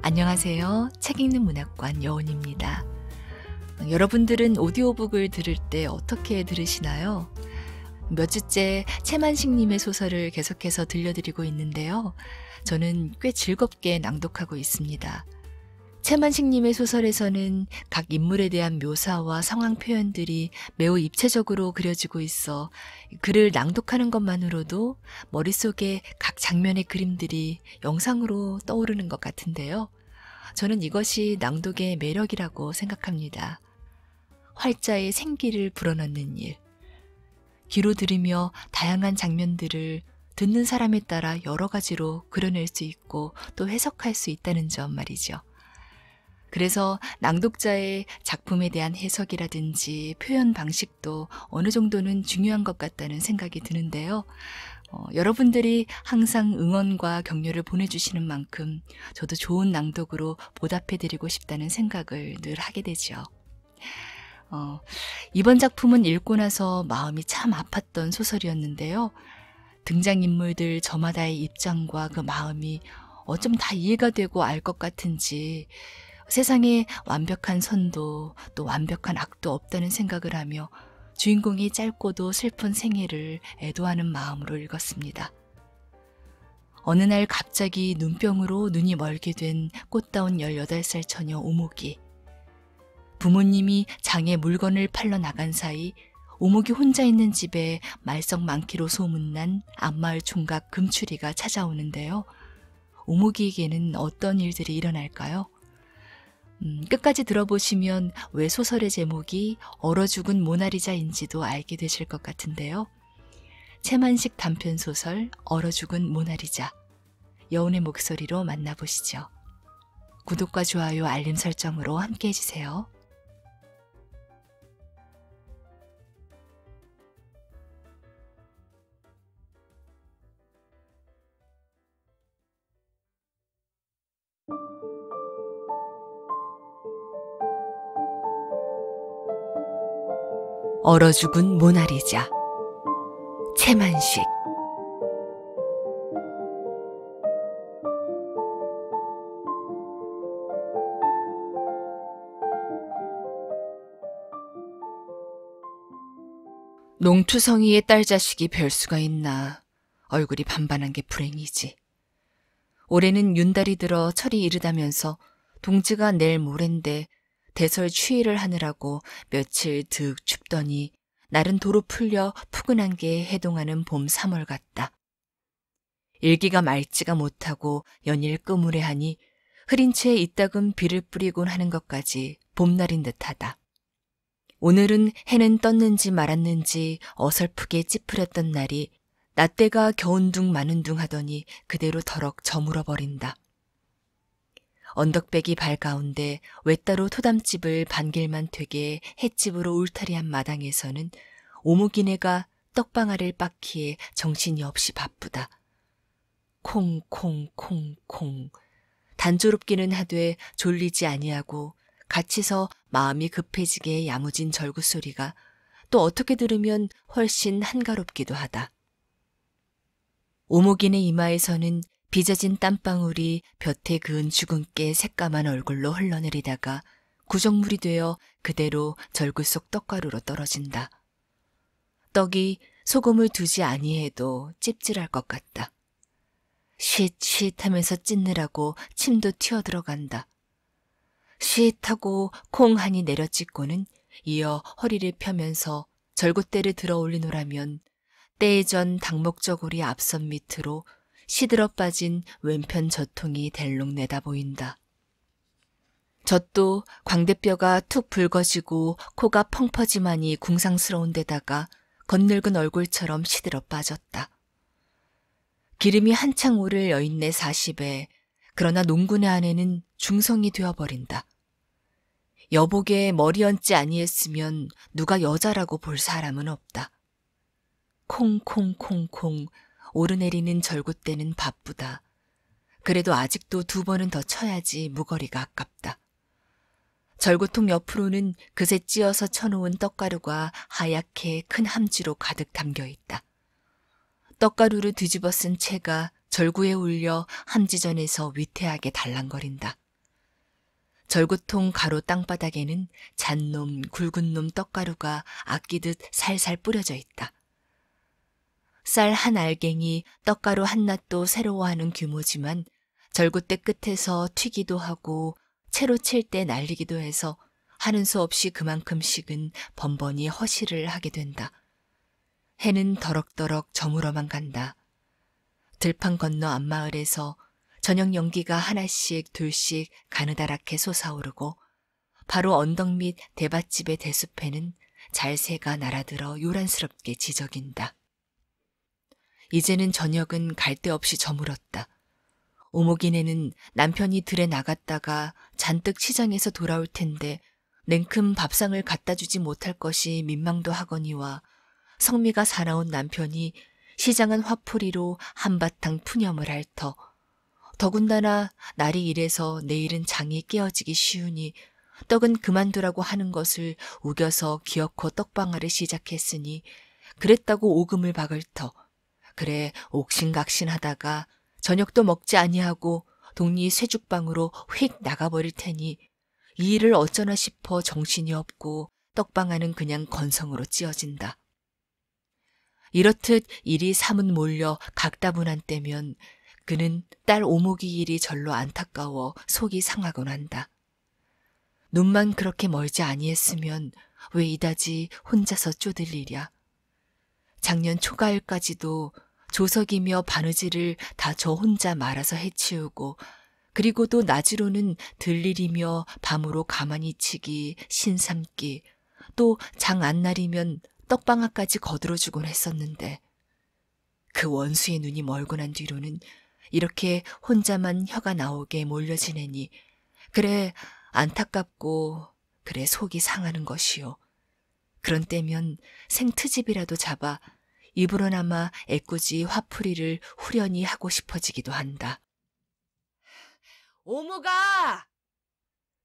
안녕하세요. 책 읽는 문학관 여운입니다. 여러분들은 오디오북을 들을 때 어떻게 들으시나요? 몇 주째 채만식님의 소설을 계속해서 들려드리고 있는데요. 저는 꽤 즐겁게 낭독하고 있습니다. 채만식님의 소설에서는 각 인물에 대한 묘사와 상황 표현들이 매우 입체적으로 그려지고 있어 글을 낭독하는 것만으로도 머릿속에 각 장면의 그림들이 영상으로 떠오르는 것 같은데요. 저는 이것이 낭독의 매력이라고 생각합니다. 활자의 생기를 불어넣는 일. 귀로 들으며 다양한 장면들을 듣는 사람에 따라 여러 가지로 그려낼 수 있고 또 해석할 수 있다는 점 말이죠. 그래서 낭독자의 작품에 대한 해석이라든지 표현 방식도 어느 정도는 중요한 것 같다는 생각이 드는데요. 여러분들이 항상 응원과 격려를 보내주시는 만큼 저도 좋은 낭독으로 보답해드리고 싶다는 생각을 늘 하게 되죠. 이번 작품은 읽고 나서 마음이 참 아팠던 소설이었는데요. 등장인물들 저마다의 입장과 그 마음이 어쩜 다 이해가 되고 알 것 같은지 세상에 완벽한 선도 또 완벽한 악도 없다는 생각을 하며 주인공이 짧고도 슬픈 생애를 애도하는 마음으로 읽었습니다. 어느 날 갑자기 눈병으로 눈이 멀게 된 꽃다운 18살 처녀 오목이. 부모님이 장에 물건을 팔러 나간 사이 오목이 혼자 있는 집에 말썽 많기로 소문난 앞마을 총각 금추리가 찾아오는데요. 오목이에게는 어떤 일들이 일어날까요? 끝까지 들어보시면 왜 소설의 제목이 얼어 죽은 모나리자인지도 알게 되실 것 같은데요. 채만식 단편소설 얼어 죽은 모나리자. 여운의 목소리로 만나보시죠. 구독과 좋아요, 알림 설정으로 함께 해주세요. 얼어 죽은 모나리자. 채만식. 농투성이의 딸 자식이 별 수가 있나. 얼굴이 반반한 게 불행이지. 올해는 윤달이 들어 철이 이르다면서 동지가 내일 모레인데 대설 추위를 하느라고 며칠 득 춥더니 날은 도로 풀려 푸근한 게 해동하는 봄 3월 같다. 일기가 맑지가 못하고 연일 끄무레하니 흐린 채 이따금 비를 뿌리곤 하는 것까지 봄날인 듯하다. 오늘은 해는 떴는지 말았는지 어설프게 찌푸렸던 날이 낮때가 겨운둥 마는둥 하더니 그대로 더럭 저물어 버린다. 언덕배기 발 가운데 외따로 토담집을 반길만 되게 횟집으로 울타리한 마당에서는 오목이네가 떡방아를 빻기에 정신이 없이 바쁘다. 콩콩콩콩. 단조롭기는 하되 졸리지 아니하고 갇히서 마음이 급해지게 야무진 절구소리가 또 어떻게 들으면 훨씬 한가롭기도 하다. 오목이네 이마에서는 빚어진 땀방울이 볕에 그은 주근깨 새까만 얼굴로 흘러내리다가 구정물이 되어 그대로 절구 속 떡가루로 떨어진다. 떡이 소금을 두지 아니해도 찝찝할 것 같다. 쉿쉿 하면서 찢느라고 침도 튀어들어간다. 쉿하고 콩하니 내려찍고는 이어 허리를 펴면서 절구대를 들어 올리노라면 때에 전 닭목저고리 앞선 밑으로 시들어 빠진 왼편 젖통이 댈록 내다보인다. 젖도 광대뼈가 툭 붉어지고 코가 펑퍼짐하니 궁상스러운 데다가 겉늙은 얼굴처럼 시들어 빠졌다. 기름이 한창 오를 여인네 40에 그러나 농군의 아내는 중성이 되어버린다. 여복에 머리 얹지 아니했으면 누가 여자라고 볼 사람은 없다. 콩콩콩콩 오르내리는 절구대는 바쁘다. 그래도 아직도 2번은 더 쳐야지 무거리가 아깝다. 절구통 옆으로는 그새 찧어서 쳐놓은 떡가루가 하얗게 큰 함지로 가득 담겨있다. 떡가루를 뒤집어 쓴 채가 절구에 올려 함지전에서 위태하게 달랑거린다. 절구통 가로 땅바닥에는 잔놈, 굵은 놈 떡가루가 아끼듯 살살 뿌려져 있다. 쌀 한 알갱이, 떡가루 한 낫도 새로워하는 규모지만 절구대 끝에서 튀기도 하고 채로 칠 때 날리기도 해서 하는 수 없이 그만큼씩은 번번이 허시를 하게 된다. 해는 더럭더럭 저물어만 간다. 들판 건너 앞마을에서 저녁 연기가 하나씩 둘씩 가느다랗게 솟아오르고 바로 언덕 밑 대밭집의 대숲에는 잘새가 날아들어 요란스럽게 지저긴다. 이제는 저녁은 갈 데 없이 저물었다. 오목이네는 남편이 들에 나갔다가 잔뜩 시장에서 돌아올 텐데 냉큼 밥상을 갖다 주지 못할 것이 민망도 하거니와 성미가 사나운 남편이 시장은 화풀이로 한바탕 푸념을 할 터, 더군다나 날이 이래서 내일은 장이 깨어지기 쉬우니 떡은 그만두라고 하는 것을 우겨서 기어코 떡방아를 시작했으니 그랬다고 오금을 박을 터, 그래 옥신각신하다가 저녁도 먹지 아니하고 동리 쇠죽방으로 휙 나가버릴 테니 이 일을 어쩌나 싶어 정신이 없고 떡방아는 그냥 건성으로 찌어진다. 이렇듯 일이 사문 몰려 각다분한 때면 그는 딸 오목이 일이 절로 안타까워 속이 상하곤 한다. 눈만 그렇게 멀지 아니했으면 왜 이다지 혼자서 쪼들리랴. 작년 초가을까지도 조석이며 바느질을 다 저 혼자 말아서 해치우고 그리고도 낮으로는 들일이며 밤으로 가만히 치기, 신삼기, 또 장 안 날이면 떡방아까지 거들어주곤 했었는데 그 원수의 눈이 멀고 난 뒤로는 이렇게 혼자만 혀가 나오게 몰려 지내니 그래 안타깝고 그래 속이 상하는 것이요. 그런 때면 생트집이라도 잡아 입으로나마 애꿎이 화풀이를 후련히 하고 싶어지기도 한다. 오모가!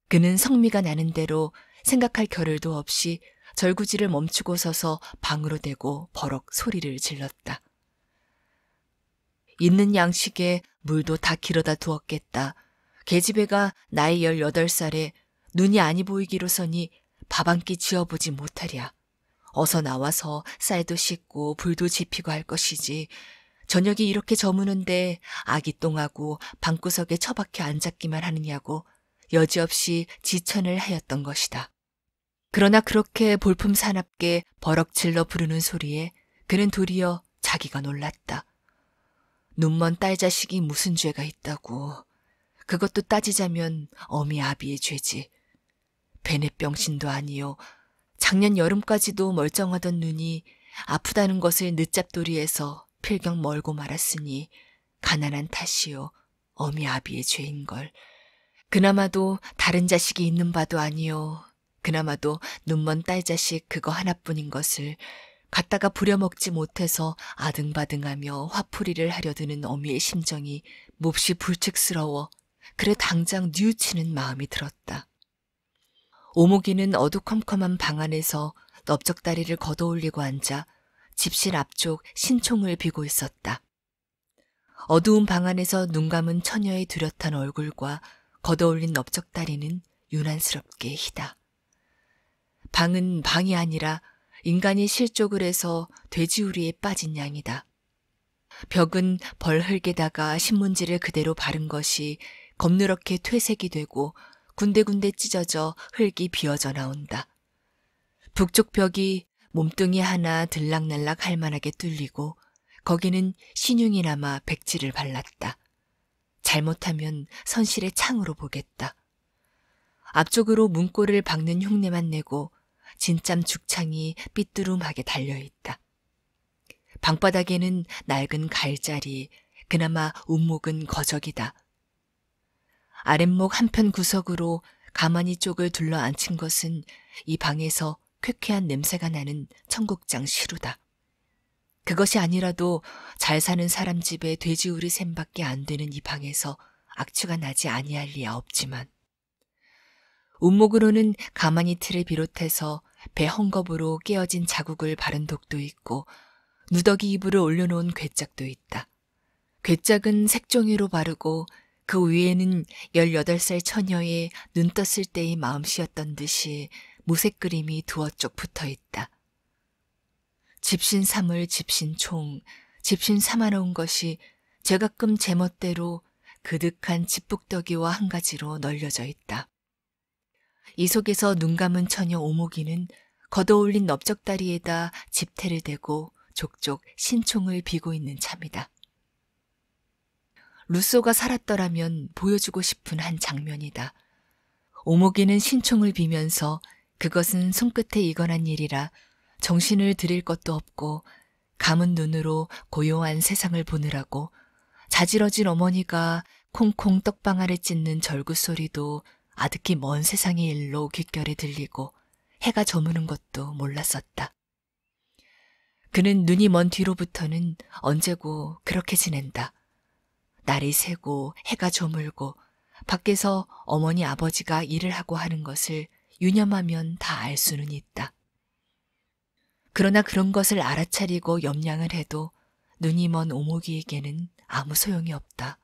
그는 성미가 나는 대로 생각할 겨를도 없이 절구지를 멈추고 서서 방으로 대고 버럭 소리를 질렀다. 있는 양식에 물도 다 길어다 두었겠다. 계집애가 나이 18살에 눈이 아니 보이기로서니 밥 한 끼 지어보지 못하랴. 어서 나와서 쌀도 씻고 불도 지피고 할 것이지. 저녁이 이렇게 저무는데 아기 똥하고 방구석에 처박혀 앉았기만 하느냐고 여지없이 지천을 하였던 것이다. 그러나 그렇게 볼품 사납게 버럭 질러 부르는 소리에 그는 도리어 자기가 놀랐다. 눈먼 딸 자식이 무슨 죄가 있다고. 그것도 따지자면 어미 아비의 죄지. 베네병신도 아니요. 작년 여름까지도 멀쩡하던 눈이 아프다는 것을 늦잡돌이에서 필경 멀고 말았으니 가난한 탓이요. 어미 아비의 죄인걸. 그나마도 다른 자식이 있는 바도 아니요. 그나마도 눈먼 딸 자식 그거 하나뿐인 것을 갖다가 부려먹지 못해서 아등바등하며 화풀이를 하려 드는 어미의 심정이 몹시 불측스러워 그래 당장 뉘우치는 마음이 들었다. 오목이는 어두컴컴한 방 안에서 넓적다리를 걷어올리고 앉아 집실 앞쪽 신총을 비고 있었다. 어두운 방 안에서 눈 감은 처녀의 뚜렷한 얼굴과 걷어올린 넓적다리는 유난스럽게 희다. 방은 방이 아니라 인간이 실족을 해서 돼지우리에 빠진 양이다. 벽은 벌흙에다가 신문지를 그대로 바른 것이 검누렇게 퇴색이 되고 군데군데 찢어져 흙이 비어져 나온다. 북쪽 벽이 몸뚱이 하나 들락날락 할 만하게 뚫리고 거기는 신용이 남아 백지를 발랐다. 잘못하면 선실의 창으로 보겠다. 앞쪽으로 문고를 박는 흉내만 내고 진짬 죽창이 삐뚤음하게 달려있다. 방바닥에는 낡은 갈자리, 그나마 움목은 거적이다. 아랫목 한편 구석으로 가만히 쪽을 둘러 앉힌 것은 이 방에서 쾌쾌한 냄새가 나는 청국장 시루다. 그것이 아니라도 잘 사는 사람 집에 돼지우리 샘밖에 안 되는 이 방에서 악취가 나지 아니할 리야 없지만 움목으로는 가만히 틀을 비롯해서 배 헝겊으로 깨어진 자국을 바른 독도 있고 누더기 이불을 올려놓은 괴짝도 있다. 괴짝은 색종이로 바르고 그 위에는 18살 처녀의 눈 떴을 때의 마음씨였던 듯이 무색 그림이 두어 쪽 붙어 있다. 집신삼을 집신총, 집신 삼아놓은 것이 제가끔 제멋대로 그득한 집북더기와 한 가지로 널려져 있다. 이 속에서 눈 감은 처녀 오목이는 걷어올린 넓적다리에다 집태를 대고 족족 신총을 비고 있는 참이다. 루소가 살았더라면 보여주고 싶은 한 장면이다. 오목이는 신총을 비면서 그것은 손끝에 익어난 일이라 정신을 들일 것도 없고 감은 눈으로 고요한 세상을 보느라고 자지러진 어머니가 콩콩 떡방아를 찢는 절구 소리도 아득히 먼 세상의 일로 귓결에 들리고 해가 저무는 것도 몰랐었다. 그는 눈이 먼 뒤로부터는 언제고 그렇게 지낸다. 날이 새고 해가 저물고 밖에서 어머니 아버지가 일을 하고 하는 것을 유념하면 다 알 수는 있다. 그러나 그런 것을 알아차리고 염량을 해도 눈이 먼 오목이에게는 아무 소용이 없다.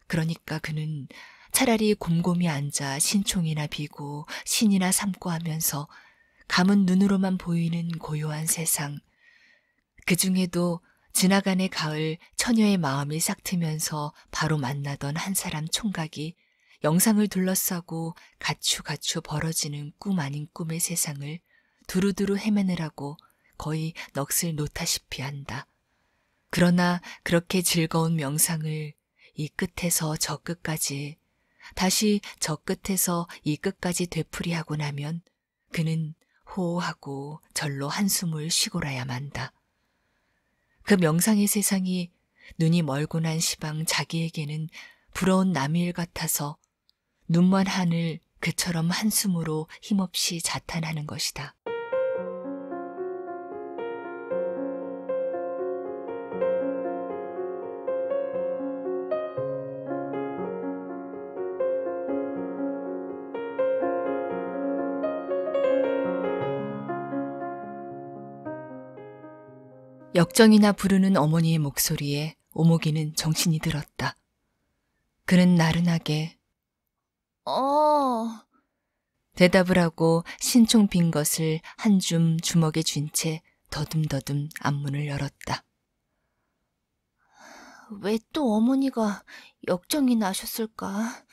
그러니까 그는 차라리 곰곰이 앉아 신총이나 비고 신이나 삼고 하면서 감은 눈으로만 보이는 고요한 세상, 그 중에도 지나간의 가을 처녀의 마음이 싹트면서 바로 만나던 한 사람 총각이 영상을 둘러싸고 가추가추 벌어지는 꿈 아닌 꿈의 세상을 두루두루 헤매느라고 거의 넋을 놓다시피 한다. 그러나 그렇게 즐거운 명상을 이 끝에서 저 끝까지, 다시 저 끝에서 이 끝까지 되풀이하고 나면 그는 호호하고 절로 한숨을 쉬고라야 만다. 그 명상의 세상이 눈이 멀고 난 시방 자기에게는 부러운 남의 일 같아서 눈먼 하늘 그처럼 한숨으로 힘없이 자탄하는 것이다. 역정이나 부르는 어머니의 목소리에 오목이는 정신이 들었다. 그는 나른하게 대답을 하고 신총 빈 것을 한 줌 주먹에 쥔 채 더듬더듬 앞문을 열었다. 왜 또 어머니가 역정이 나셨을까?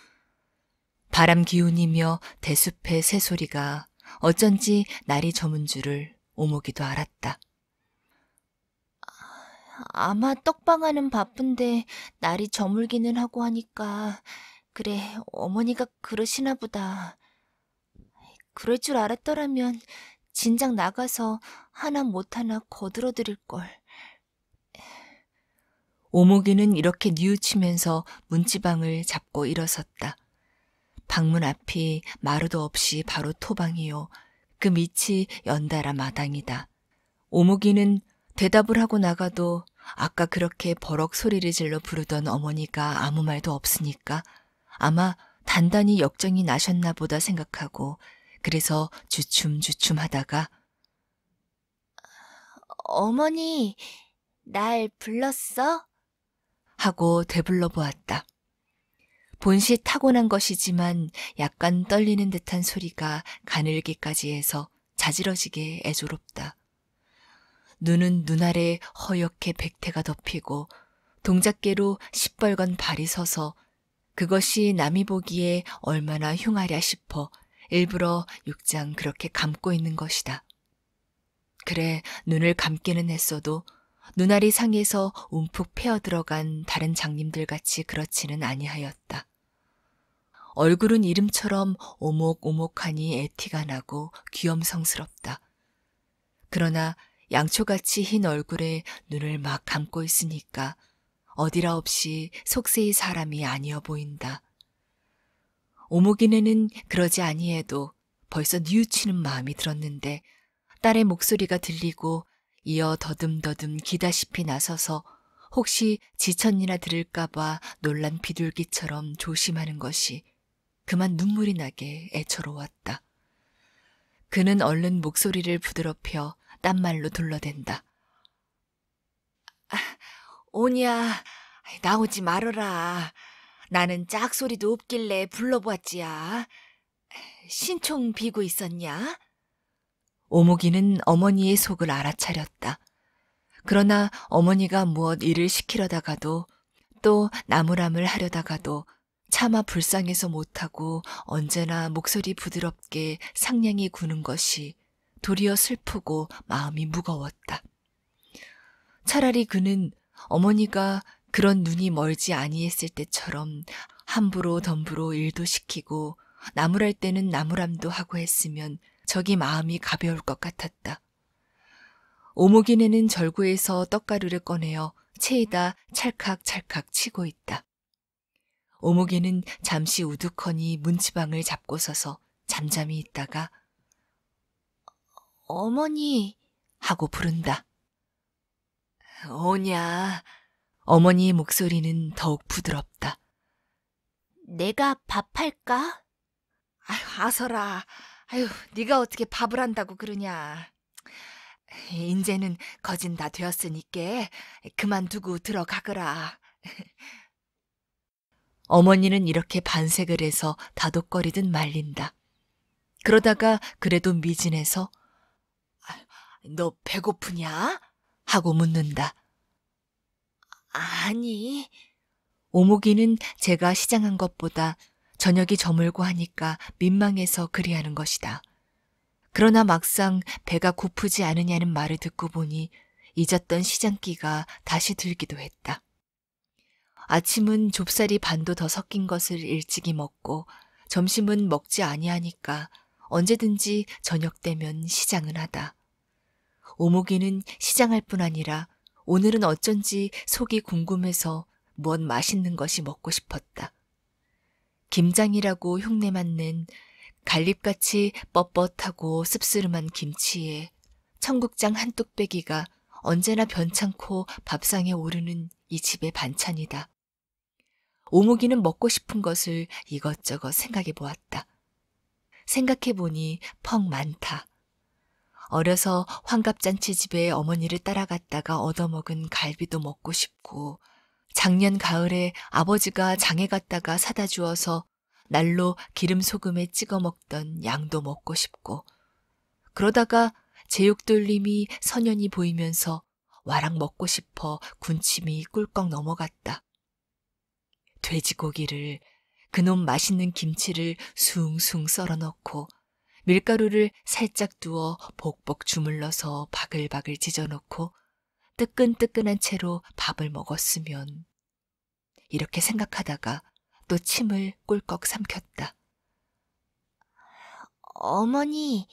바람 기운이며 대숲의 새소리가 어쩐지 날이 저문 줄을 오목이도 알았다. 아마 떡방아는 바쁜데 날이 저물기는 하고 하니까 그래 어머니가 그러시나 보다. 그럴 줄 알았더라면 진작 나가서 하나 못하나 거들어드릴 걸. 오목이는 이렇게 뉘우치면서 문지방을 잡고 일어섰다. 방문 앞이 마루도 없이 바로 토방이요. 그 밑이 연달아 마당이다. 오목이는 대답을 하고 나가도 아까 그렇게 버럭 소리를 질러 부르던 어머니가 아무 말도 없으니까 아마 단단히 역정이 나셨나 보다 생각하고 그래서 주춤주춤 하다가 어머니, 날 불렀어? 하고 되불러 보았다. 본시 타고난 것이지만 약간 떨리는 듯한 소리가 가늘기까지 해서 자지러지게 애조롭다. 눈은 눈 아래 허옇게 백태가 덮이고 동작계로 시뻘건 발이 서서 그것이 남이 보기에 얼마나 흉하랴 싶어 일부러 육장 그렇게 감고 있는 것이다. 그래 눈을 감기는 했어도 눈알이 상에서 움푹 패어들어간 다른 장님들 같이 그렇지는 아니하였다. 얼굴은 이름처럼 오목오목하니 애티가 나고 귀염성스럽다. 그러나 양초같이 흰 얼굴에 눈을 막 감고 있으니까 어디라 없이 속세의 사람이 아니어 보인다. 오목이네는 그러지 아니해도 벌써 뉘우치는 마음이 들었는데 딸의 목소리가 들리고 이어 더듬더듬 기다시피 나서서 혹시 지천이나 들을까봐 놀란 비둘기처럼 조심하는 것이 그만 눈물이 나게 애처로웠다. 그는 얼른 목소리를 부드럽혀 딴말로 둘러댄다. 오냐, 나오지 말어라. 나는 짝소리도 없길래 불러보았지야. 신총 비고 있었냐? 오목이는 어머니의 속을 알아차렸다. 그러나 어머니가 무엇 일을 시키려다가도 또 나무람을 하려다가도 차마 불쌍해서 못하고 언제나 목소리 부드럽게 상냥히 구는 것이 도리어 슬프고 마음이 무거웠다. 차라리 그는 어머니가 그런 눈이 멀지 아니했을 때처럼 함부로 덤부로 일도 시키고 나무랄 때는 나무람도 하고 했으면 저기 마음이 가벼울 것 같았다. 오목이네는 절구에서 떡가루를 꺼내어 체에다 찰칵찰칵 치고 있다. 오목이는 잠시 우두커니 문지방을 잡고 서서 잠잠히 있다가 어머니, 하고 부른다. 오냐. 어머니의 목소리는 더욱 부드럽다. 내가 밥할까? 아휴, 아서라. 아휴, 네가 어떻게 밥을 한다고 그러냐. 인제는 거진 다 되었으니께 그만두고 들어가거라. 어머니는 이렇게 반색을 해서 다독거리듯 말린다. 그러다가 그래도 미진해서 너 배고프냐? 하고 묻는다. 아니, 오목이는 제가 시장한 것보다 저녁이 저물고 하니까 민망해서 그리하는 것이다. 그러나 막상 배가 고프지 않으냐는 말을 듣고 보니 잊었던 시장기가 다시 들기도 했다. 아침은 좁쌀이 반도 더 섞인 것을 일찍이 먹고 점심은 먹지 아니하니까 언제든지 저녁 되면 시장은 하다. 오목이는 시장할 뿐 아니라 오늘은 어쩐지 속이 궁금해서 무엇 맛있는 것이 먹고 싶었다. 김장이라고 흉내만 낸 갈립같이 뻣뻣하고 씁쓸한 김치에 청국장 한 뚝배기가 언제나 변찮고 밥상에 오르는 이 집의 반찬이다. 오목이는 먹고 싶은 것을 이것저것 생각해 보았다. 생각해 보니 퍽 많다. 어려서 환갑잔치집에 어머니를 따라갔다가 얻어먹은 갈비도 먹고 싶고 작년 가을에 아버지가 장에 갔다가 사다 주어서 날로 기름 소금에 찍어 먹던 양도 먹고 싶고 그러다가 제육돌림이 선연히 보이면서 와락 먹고 싶어 군침이 꿀꺽 넘어갔다. 돼지고기를 그놈 맛있는 김치를 숭숭 썰어 넣고 밀가루를 살짝 두어 복복 주물러서 바글바글 찢어놓고 뜨끈뜨끈한 채로 밥을 먹었으면 이렇게 생각하다가 또 침을 꿀꺽 삼켰다. 어머니,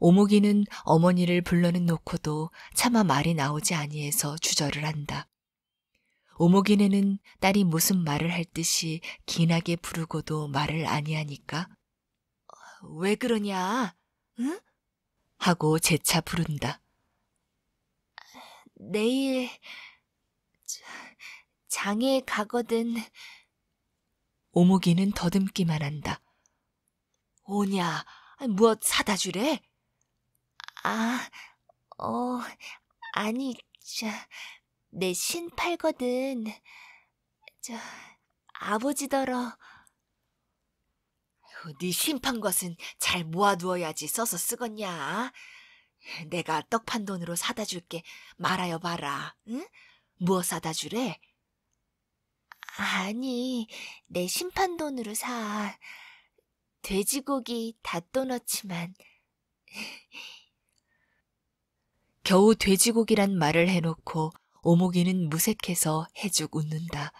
오목이는 어머니를 불러는 놓고도 차마 말이 나오지 아니해서 주저를 한다. 오목이네는 딸이 무슨 말을 할 듯이 긴하게 부르고도 말을 아니하니까 왜 그러냐? 응? 하고 재차 부른다. 내일 장에 가거든. 오목이는 더듬기만 한다. 오냐? 무엇 사다 주래? 아, 아니, 내 신 팔거든. 아버지더러. 네 신판 것은 잘 모아두어야지 써서 쓰겄냐? 내가 떡판 돈으로 사다 줄게 말하여 봐라. 응? 무엇 사다 주래? 아니, 내 심판 돈으로 사. 돼지고기 다 떠넣지만. 겨우 돼지고기란 말을 해놓고 오목이는 무색해서 해죽 웃는다.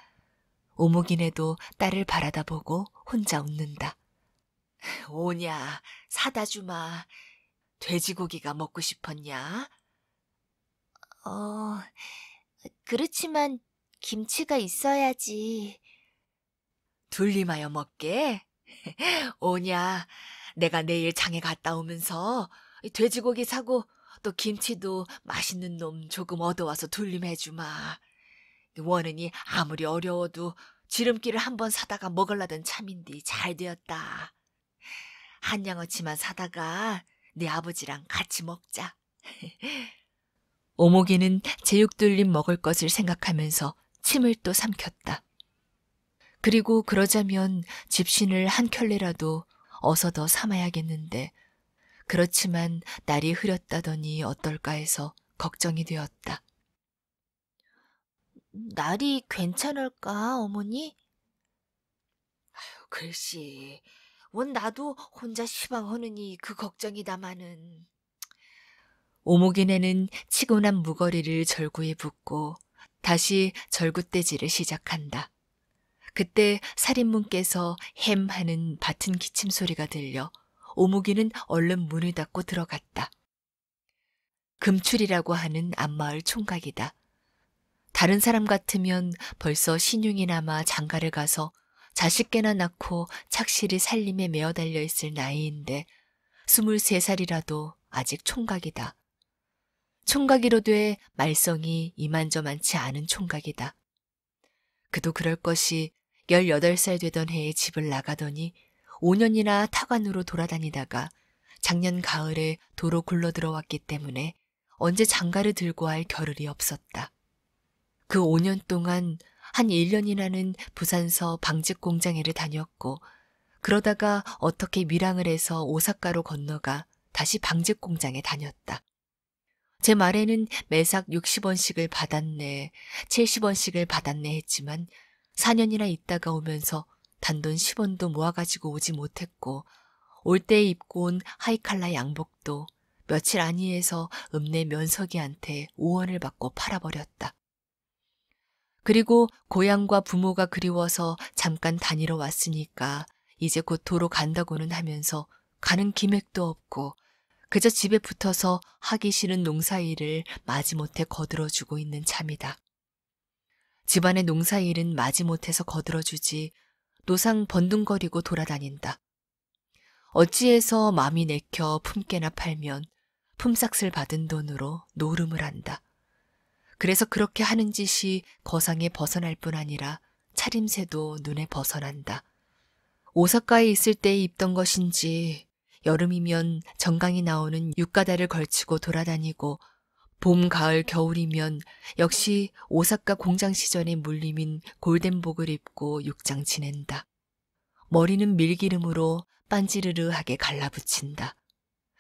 오목이네도 딸을 바라다 보고 혼자 웃는다. 오냐, 사다 주마. 돼지고기가 먹고 싶었냐? 그렇지만 김치가 있어야지. 둘림하여 먹게? 오냐, 내가 내일 장에 갔다 오면서 돼지고기 사고 또 김치도 맛있는 놈 조금 얻어와서 둘림해주마. 원은이 아무리 어려워도 지름기를 한번 사다가 먹으려던 참인디 잘 되었다. 한 양어치만 사다가 네 아버지랑 같이 먹자. 오목이는 제육돌림 먹을 것을 생각하면서 침을 또 삼켰다. 그리고 그러자면 집신을 한 켤레라도 어서 더 삼아야겠는데 그렇지만 날이 흐렸다더니 어떨까 해서 걱정이 되었다. 날이 괜찮을까, 어머니? 글쎄, 원 나도 혼자 시방하느니 그 걱정이다마는. 오목이네는 치고 난 무거리를 절구에 붓고 다시 절구떼질을 시작한다. 그때 살인문께서 햄 하는 밭은 기침 소리가 들려 오목이는 얼른 문을 닫고 들어갔다. 금출이라고 하는 앞마을 총각이다. 다른 사람 같으면 벌써 신용이 남아 장가를 가서 자식개나 낳고 착실히 살림에 매어 달려 있을 나이인데 23살이라도 아직 총각이다. 총각이로돼 말썽이 이만저만치 않은 총각이다. 그도 그럴 것이 18살 되던 해에 집을 나가더니 5년이나 타관으로 돌아다니다가 작년 가을에 도로 굴러 들어왔기 때문에 언제 장가를 들고 할 겨를이 없었다. 그 5년 동안 한 1년이나는 부산서 방직 공장에를 다녔고 그러다가 어떻게 밀항을 해서 오사카로 건너가 다시 방직 공장에 다녔다. 제 말에는 매삭 60원씩을 받았네, 70원씩을 받았네 했지만 4년이나 있다가 오면서 단돈 10원도 모아가지고 오지 못했고 올 때에 입고 온 하이칼라 양복도 며칠 안위에서 읍내 면석이한테 5원을 받고 팔아버렸다. 그리고 고향과 부모가 그리워서 잠깐 다니러 왔으니까 이제 곧 도로 간다고는 하면서 가는 기맥도 없고 그저 집에 붙어서 하기 싫은 농사일을 마지못해 거들어주고 있는 참이다. 집안의 농사일은 마지못해서 거들어주지 노상 번둥거리고 돌아다닌다. 어찌해서 맘이 내켜 품깨나 팔면 품삯을 받은 돈으로 노름을 한다. 그래서 그렇게 하는 짓이 거상에 벗어날 뿐 아니라 차림새도 눈에 벗어난다. 오사카에 있을 때 입던 것인지 여름이면 정강이 나오는 육가다를 걸치고 돌아다니고 봄, 가을, 겨울이면 역시 오사카 공장 시절의 물림인 골덴복을 입고 육장 지낸다. 머리는 밀기름으로 빤지르르하게 갈라붙인다.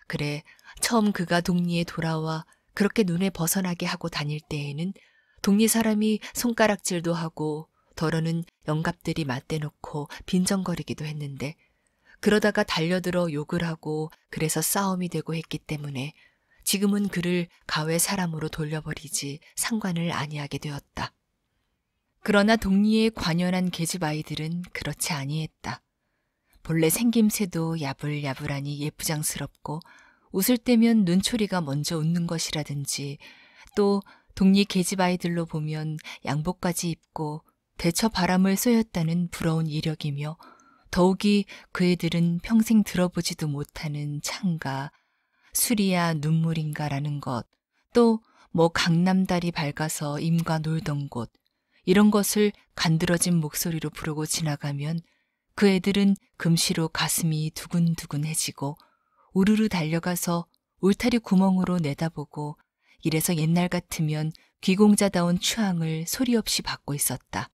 그래, 처음 그가 동리에 돌아와 그렇게 눈에 벗어나게 하고 다닐 때에는 동리 사람이 손가락질도 하고 더러는 영갑들이 맞대놓고 빈정거리기도 했는데 그러다가 달려들어 욕을 하고 그래서 싸움이 되고 했기 때문에 지금은 그를 가외 사람으로 돌려버리지 상관을 아니하게 되었다. 그러나 동리의 관연한 계집 아이들은 그렇지 아니했다. 본래 생김새도 야불야불하니 예쁘장스럽고 웃을 때면 눈초리가 먼저 웃는 것이라든지 또 동리 계집 아이들로 보면 양복까지 입고 대처 바람을 쏘였다는 부러운 이력이며 더욱이 그 애들은 평생 들어보지도 못하는 창가, 술이야 눈물인가라는 것, 또 뭐 강남달이 밝아서 임과 놀던 곳, 이런 것을 간드러진 목소리로 부르고 지나가면 그 애들은 금시로 가슴이 두근두근해지고 우르르 달려가서 울타리 구멍으로 내다보고 이래서 옛날 같으면 귀공자다운 추앙을 소리 없이 받고 있었다.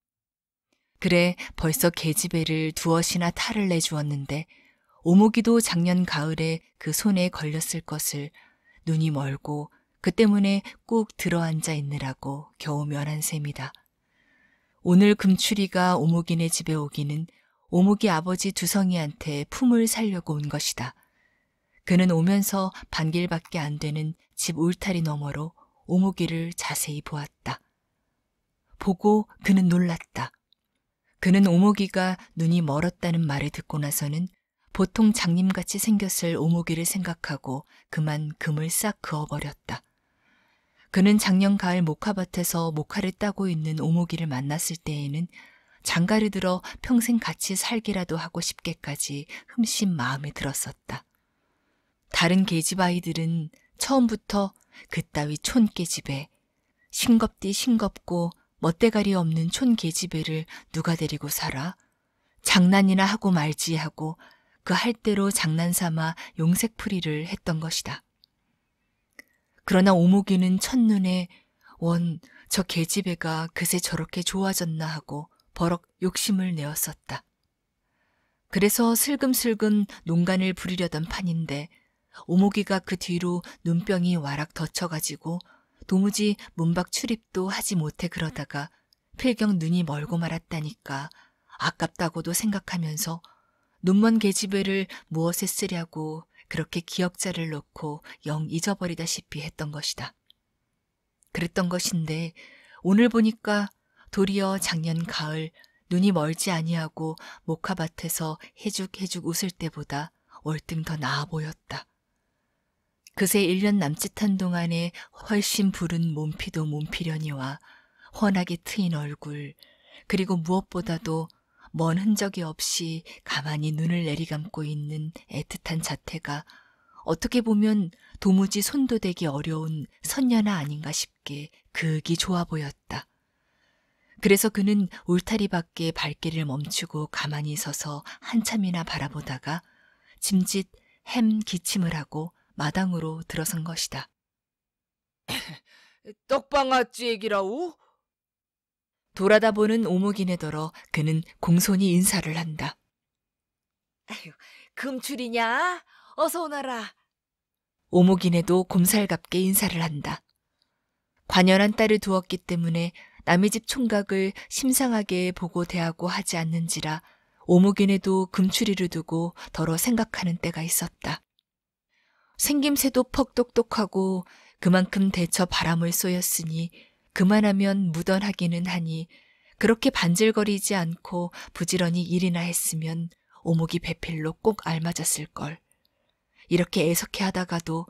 그래 벌써 계집애를 두엇이나 탈을 내주었는데 오목이도 작년 가을에 그 손에 걸렸을 것을 눈이 멀고 그 때문에 꾹 들어앉아 있느라고 겨우 면한 셈이다. 오늘 금추리가 오목이네 집에 오기는 오목이 아버지 두성이한테 품을 살려고 온 것이다. 그는 오면서 반길밖에 안 되는 집 울타리 너머로 오목이를 자세히 보았다. 보고 그는 놀랐다. 그는 오목이가 눈이 멀었다는 말을 듣고 나서는 보통 장님같이 생겼을 오목이를 생각하고 그만 금을 싹 그어버렸다. 그는 작년 가을 목화밭에서 목화를 따고 있는 오목이를 만났을 때에는 장가를 들어 평생 같이 살기라도 하고 싶게까지 흠씬 마음에 들었었다. 다른 계집 아이들은 처음부터 그따위 촌계집애, 싱겁디 싱겁고 멋대가리 없는 촌계집애를 누가 데리고 살아? 장난이나 하고 말지 하고 그 할 대로 장난삼아 용색풀이를 했던 것이다. 그러나 오목이는 첫눈에 원 저 계집애가 그새 저렇게 좋아졌나 하고 버럭 욕심을 내었었다. 그래서 슬금슬금 농간을 부리려던 판인데 오목이가 그 뒤로 눈병이 와락 덧쳐가지고 도무지 문밖 출입도 하지 못해 그러다가 필경 눈이 멀고 말았다니까 아깝다고도 생각하면서 눈먼 계집애를 무엇에 쓰려고 그렇게 기억자를 놓고 영 잊어버리다시피 했던 것이다. 그랬던 것인데 오늘 보니까 도리어 작년 가을 눈이 멀지 아니하고 목화밭에서 해죽해죽 웃을 때보다 월등 더 나아 보였다. 그새 1년 남짓한 동안에 훨씬 부른 몸피도 몸피려니와 훤하게 트인 얼굴, 그리고 무엇보다도 먼 흔적이 없이 가만히 눈을 내리감고 있는 애틋한 자태가 어떻게 보면 도무지 손도 대기 어려운 선녀나 아닌가 싶게 극이 좋아 보였다. 그래서 그는 울타리 밖에 발길을 멈추고 가만히 서서 한참이나 바라보다가 짐짓 햄 기침을 하고 마당으로 들어선 것이다. 떡방아찌 얘기라우? 돌아다 보는 오목이네더러 그는 공손히 인사를 한다. 아휴, 금출이냐? 어서 오너라. 오목이네도 곰살갑게 인사를 한다. 관연한 딸을 두었기 때문에 남의 집 총각을 심상하게 보고 대하고 하지 않는지라 오목이네도 금추리를 두고 더러 생각하는 때가 있었다. 생김새도 퍽 똑똑하고 그만큼 대처 바람을 쏘였으니 그만하면 무던하기는 하니 그렇게 반질거리지 않고 부지런히 일이나 했으면 오목이 배필로 꼭 알맞았을걸. 이렇게 애석해 하다가도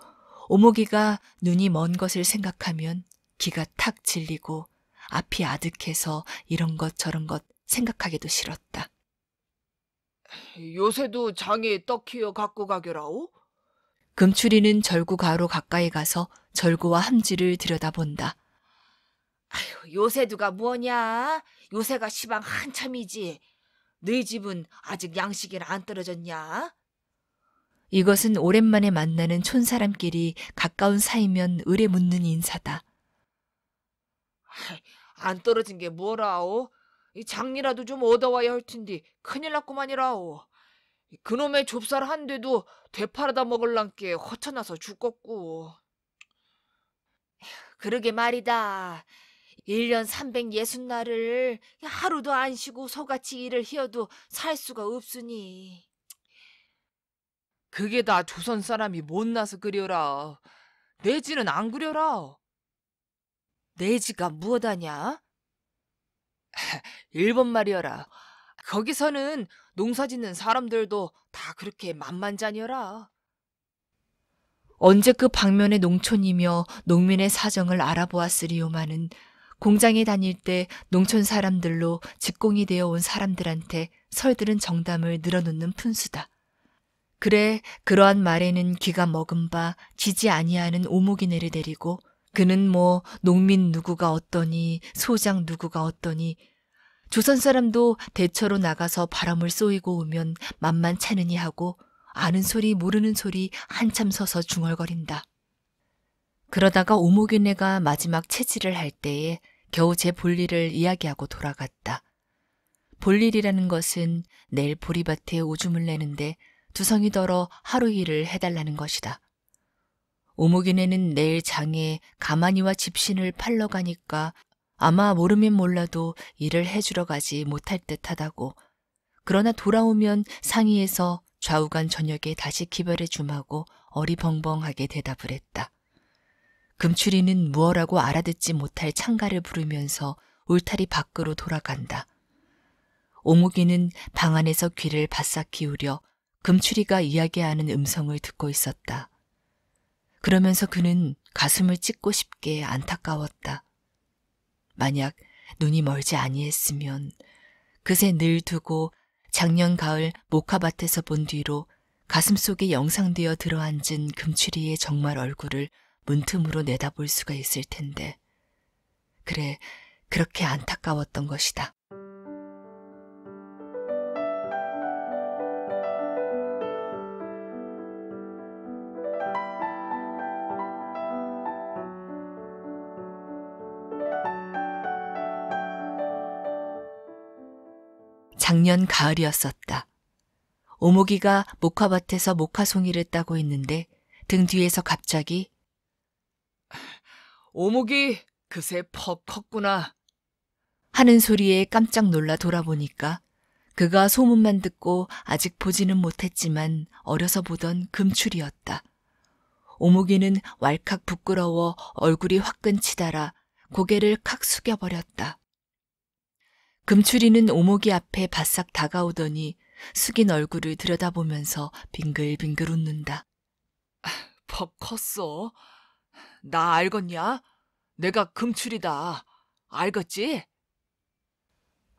오목이가 눈이 먼 것을 생각하면 기가 탁 질리고 앞이 아득해서 이런 것 저런 것 생각하기도 싫었다. 요새도 장에 떡 키어 갖고 가겨라우? 금추리는 절구 가로 가까이 가서 절구와 함지를 들여다본다. 아휴, 요새두가 뭐냐? 요새가 시방 한참이지. 너희 집은 아직 양식이나 안 떨어졌냐? 이것은 오랜만에 만나는 촌사람끼리 가까운 사이면 의뢰 묻는 인사다. 아이, 안 떨어진 게 뭐라오? 이 장이라도 좀 얻어와야 할 텐데 큰일 났구만이라오. 그놈의 좁쌀 한 대도 되팔아다 먹을란께 허쳐나서 죽겠고. 그러게 말이다. 1년 360날을 하루도 안 쉬고 소같이 일을 해도 살 수가 없으니. 그게 다 조선 사람이 못나서 그려라. 내지는 안 그려라. 내지가 무엇하냐? 일본 말이여라. 거기서는 농사 짓는 사람들도 다 그렇게 만만자니여라. 언제 그 방면의 농촌이며 농민의 사정을 알아보았으리요마는 공장에 다닐 때 농촌 사람들로 직공이 되어 온 사람들한테 설들은 정담을 늘어놓는 푼수다. 그래 그러한 말에는 귀가 먹은 바 지지 아니하는 오목이네를 데리고 그는 뭐 농민 누구가 어떠니 소장 누구가 어떠니 조선 사람도 대처로 나가서 바람을 쏘이고 오면 만만찮으니 하고 아는 소리 모르는 소리 한참 서서 중얼거린다. 그러다가 오목이네가 마지막 채질을 할 때에 겨우 제 볼일을 이야기하고 돌아갔다. 볼일이라는 것은 내일 보리밭에 오줌을 내는데 두성이 덜어 하루 일을 해달라는 것이다. 오목이네는 내일 장에 가마니와 집신을 팔러 가니까 아마 모르면 몰라도 일을 해주러 가지 못할 듯하다고. 그러나 돌아오면 상의에서 좌우간 저녁에 다시 기별해 줌하고 어리벙벙하게 대답을 했다. 금추리는 무어라고 알아듣지 못할 창가를 부르면서 울타리 밖으로 돌아간다. 오목이는 방 안에서 귀를 바싹 기울여 금추리가 이야기하는 음성을 듣고 있었다. 그러면서 그는 가슴을 찢고 싶게 안타까웠다. 만약 눈이 멀지 아니했으면 그새 늘 두고 작년 가을 목화밭에서 본 뒤로 가슴속에 영상되어 들어앉은 금추리의 정말 얼굴을 문틈으로 내다볼 수가 있을 텐데. 그래, 그렇게 안타까웠던 것이다. 작년 가을이었었다. 오목이가 목화밭에서 목화송이를 따고 있는데 등 뒤에서 갑자기 오목이 그새 퍽 컸구나. 하는 소리에 깜짝 놀라 돌아보니까 그가 소문만 듣고 아직 보지는 못했지만 어려서 보던 금출이었다. 오목이는 왈칵 부끄러워 얼굴이 화끈치달아 고개를 칵 숙여버렸다. 금출이는 오목이 앞에 바싹 다가오더니 숙인 얼굴을 들여다보면서 빙글빙글 웃는다. 퍽 컸어. 나 알겠냐? 내가 금출이다. 알겠지?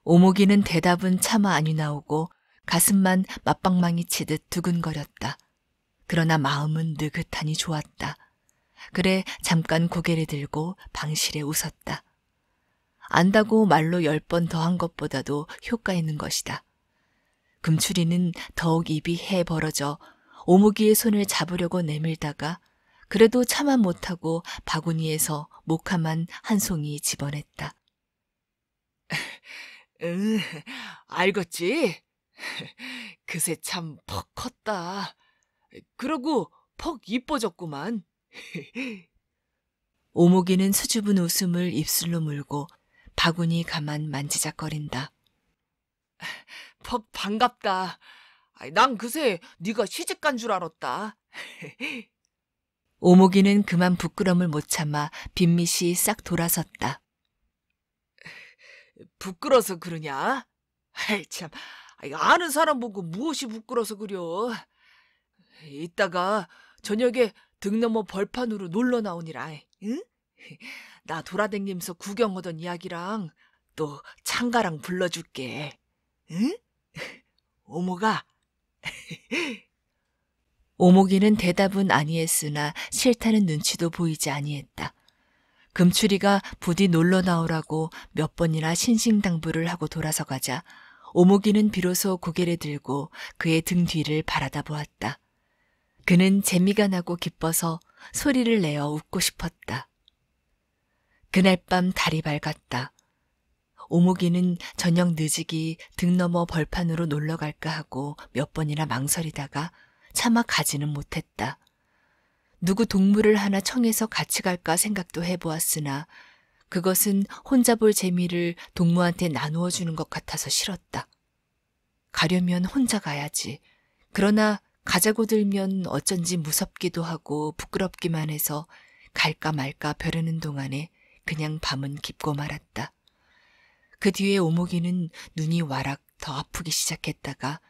오목이는 대답은 차마 아니 나오고 가슴만 맞방망이 치듯 두근거렸다. 그러나 마음은 느긋하니 좋았다. 그래 잠깐 고개를 들고 방실에 웃었다. 안다고 말로 10번 더 한 것보다도 효과 있는 것이다. 금추리는 더욱 입이 해 벌어져 오목이의 손을 잡으려고 내밀다가 그래도 참아 못하고 바구니에서 목화만 한 송이 집어냈다. 응, 알겠지? 그새 참 퍽 컸다. 그러고 퍽 이뻐졌구만. 오목이는 수줍은 웃음을 입술로 물고 바구니 가만 만지작거린다. 퍽 반갑다. 난 그새 네가 시집간 줄 알았다. 오목이는 그만 부끄럼을 못 참아 빈밋이 싹 돌아섰다. 부끄러서 그러냐? 아이 참, 아는 사람 보고 무엇이 부끄러서 그려. 이따가 저녁에 등 넘어 벌판으로 놀러 나오니라. 응? 나 돌아다니면서 구경하던 이야기랑 또 창가랑 불러줄게. 응? 오모가. 오목이는 대답은 아니했으나 싫다는 눈치도 보이지 아니했다. 금추리가 부디 놀러 나오라고 몇 번이나 신신당부를 하고 돌아서 가자 오목이는 비로소 고개를 들고 그의 등 뒤를 바라다 보았다. 그는 재미가 나고 기뻐서 소리를 내어 웃고 싶었다. 그날 밤 달이 밝았다. 오목이는 저녁 늦으기 등 넘어 벌판으로 놀러 갈까 하고 몇 번이나 망설이다가 차마 가지는 못했다. 누구 동물을 하나 청해서 같이 갈까 생각도 해보았으나 그것은 혼자 볼 재미를 동무한테 나누어 주는 것 같아서 싫었다. 가려면 혼자 가야지. 그러나 가자고 들면 어쩐지 무섭기도 하고 부끄럽기만 해서 갈까 말까 벼르는 동안에 그냥 밤은 깊고 말았다. 그 뒤에 오목이는 눈이 와락 더 아프기 시작했다가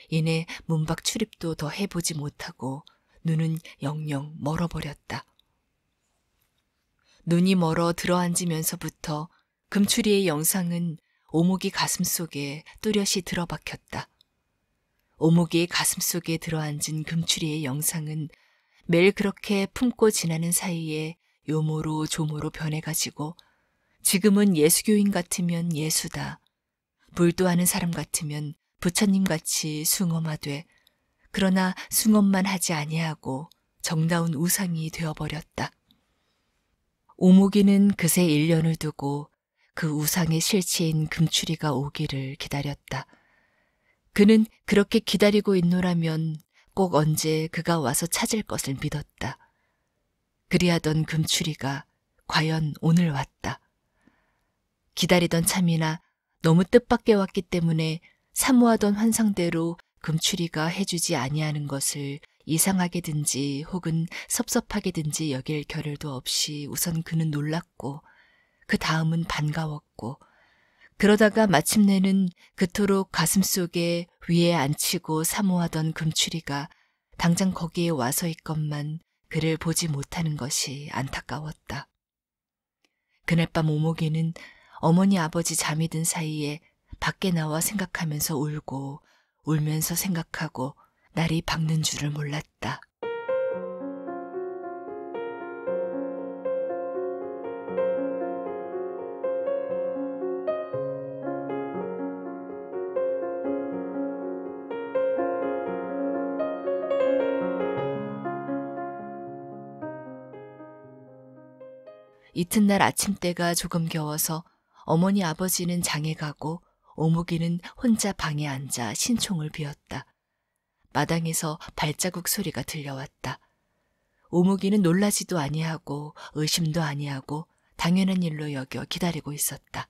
이내 문밖 출입도 더 해보지 못하고 눈은 영영 멀어버렸다. 눈이 멀어 들어앉으면서부터 금추리의 영상은 오목이 가슴속에 뚜렷이 들어박혔다. 오목이의 가슴속에 들어앉은 금추리의 영상은 매일 그렇게 품고 지나는 사이에 요모로 조모로 변해가지고 지금은 예수교인 같으면 예수다. 불도하는 사람 같으면 부처님같이 숭엄하되 그러나 숭엄만 하지 아니하고 정다운 우상이 되어버렸다. 오목이는 그새 1년을 두고 그 우상의 실체인 금추리가 오기를 기다렸다. 그는 그렇게 기다리고 있노라면 꼭 언제 그가 와서 찾을 것을 믿었다. 그리하던 금추리가 과연 오늘 왔다. 기다리던 참이나 너무 뜻밖에 왔기 때문에 사모하던 환상대로 금추리가 해주지 아니하는 것을 이상하게든지 혹은 섭섭하게든지 여길 겨를도 없이 우선 그는 놀랐고 그 다음은 반가웠고 그러다가 마침내는 그토록 가슴속에 위에 앉히고 사모하던 금추리가 당장 거기에 와서 있건만 그를 보지 못하는 것이 안타까웠다. 그날 밤 오목이는 어머니 아버지 잠이 든 사이에 밖에 나와 생각하면서 울고 울면서 생각하고 날이 밝는 줄을 몰랐다. 이튿날 아침때가 조금 겨워서 어머니 아버지는 장에 가고 오목이는 혼자 방에 앉아 신총을 비웠다. 마당에서 발자국 소리가 들려왔다. 오목이는 놀라지도 아니하고 의심도 아니하고 당연한 일로 여겨 기다리고 있었다.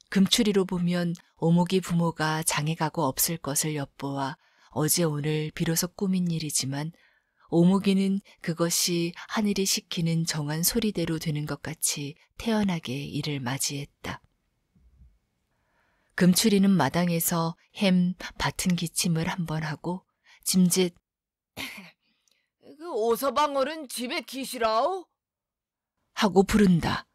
금추리로 보면 오목이 부모가 장에 가고 없을 것을 엿보아 어제 오늘 비로소 꾸민 일이지만 오목이는 그것이 하늘이 시키는 정한 소리대로 되는 것 같이 태연하게 이를 맞이했다. 금추리는 마당에서 밭은 기침을 한번 하고 짐짓 그 오서방어른 집에 계시라오? 하고 부른다.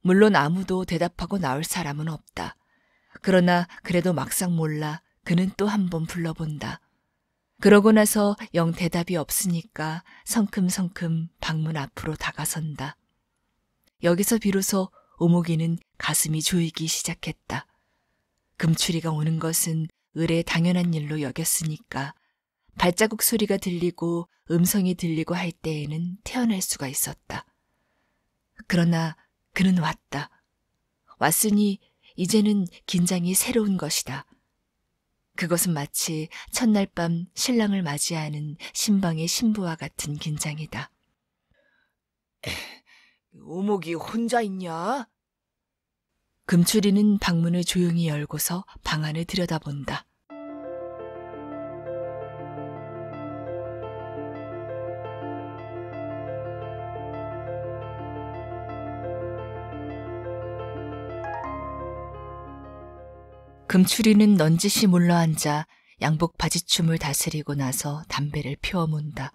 물론 아무도 대답하고 나올 사람은 없다. 그러나 그래도 막상 몰라 그는 또 한 번 불러본다. 그러고 나서 영 대답이 없으니까 성큼성큼 방문 앞으로 다가선다. 여기서 비로소 오목이는 가슴이 조이기 시작했다. 금추리가 오는 것은 을의 당연한 일로 여겼으니까 발자국 소리가 들리고 음성이 들리고 할 때에는 태어날 수가 있었다. 그러나 그는 왔다. 왔으니 이제는 긴장이 새로운 것이다. 그것은 마치 첫날 밤 신랑을 맞이하는 신방의 신부와 같은 긴장이다. 오목이 혼자 있냐? 금추리는 방문을 조용히 열고서 방 안을 들여다본다. 금추리는 넌지시 물러앉아 양복 바지춤을 다스리고 나서 담배를 피워문다.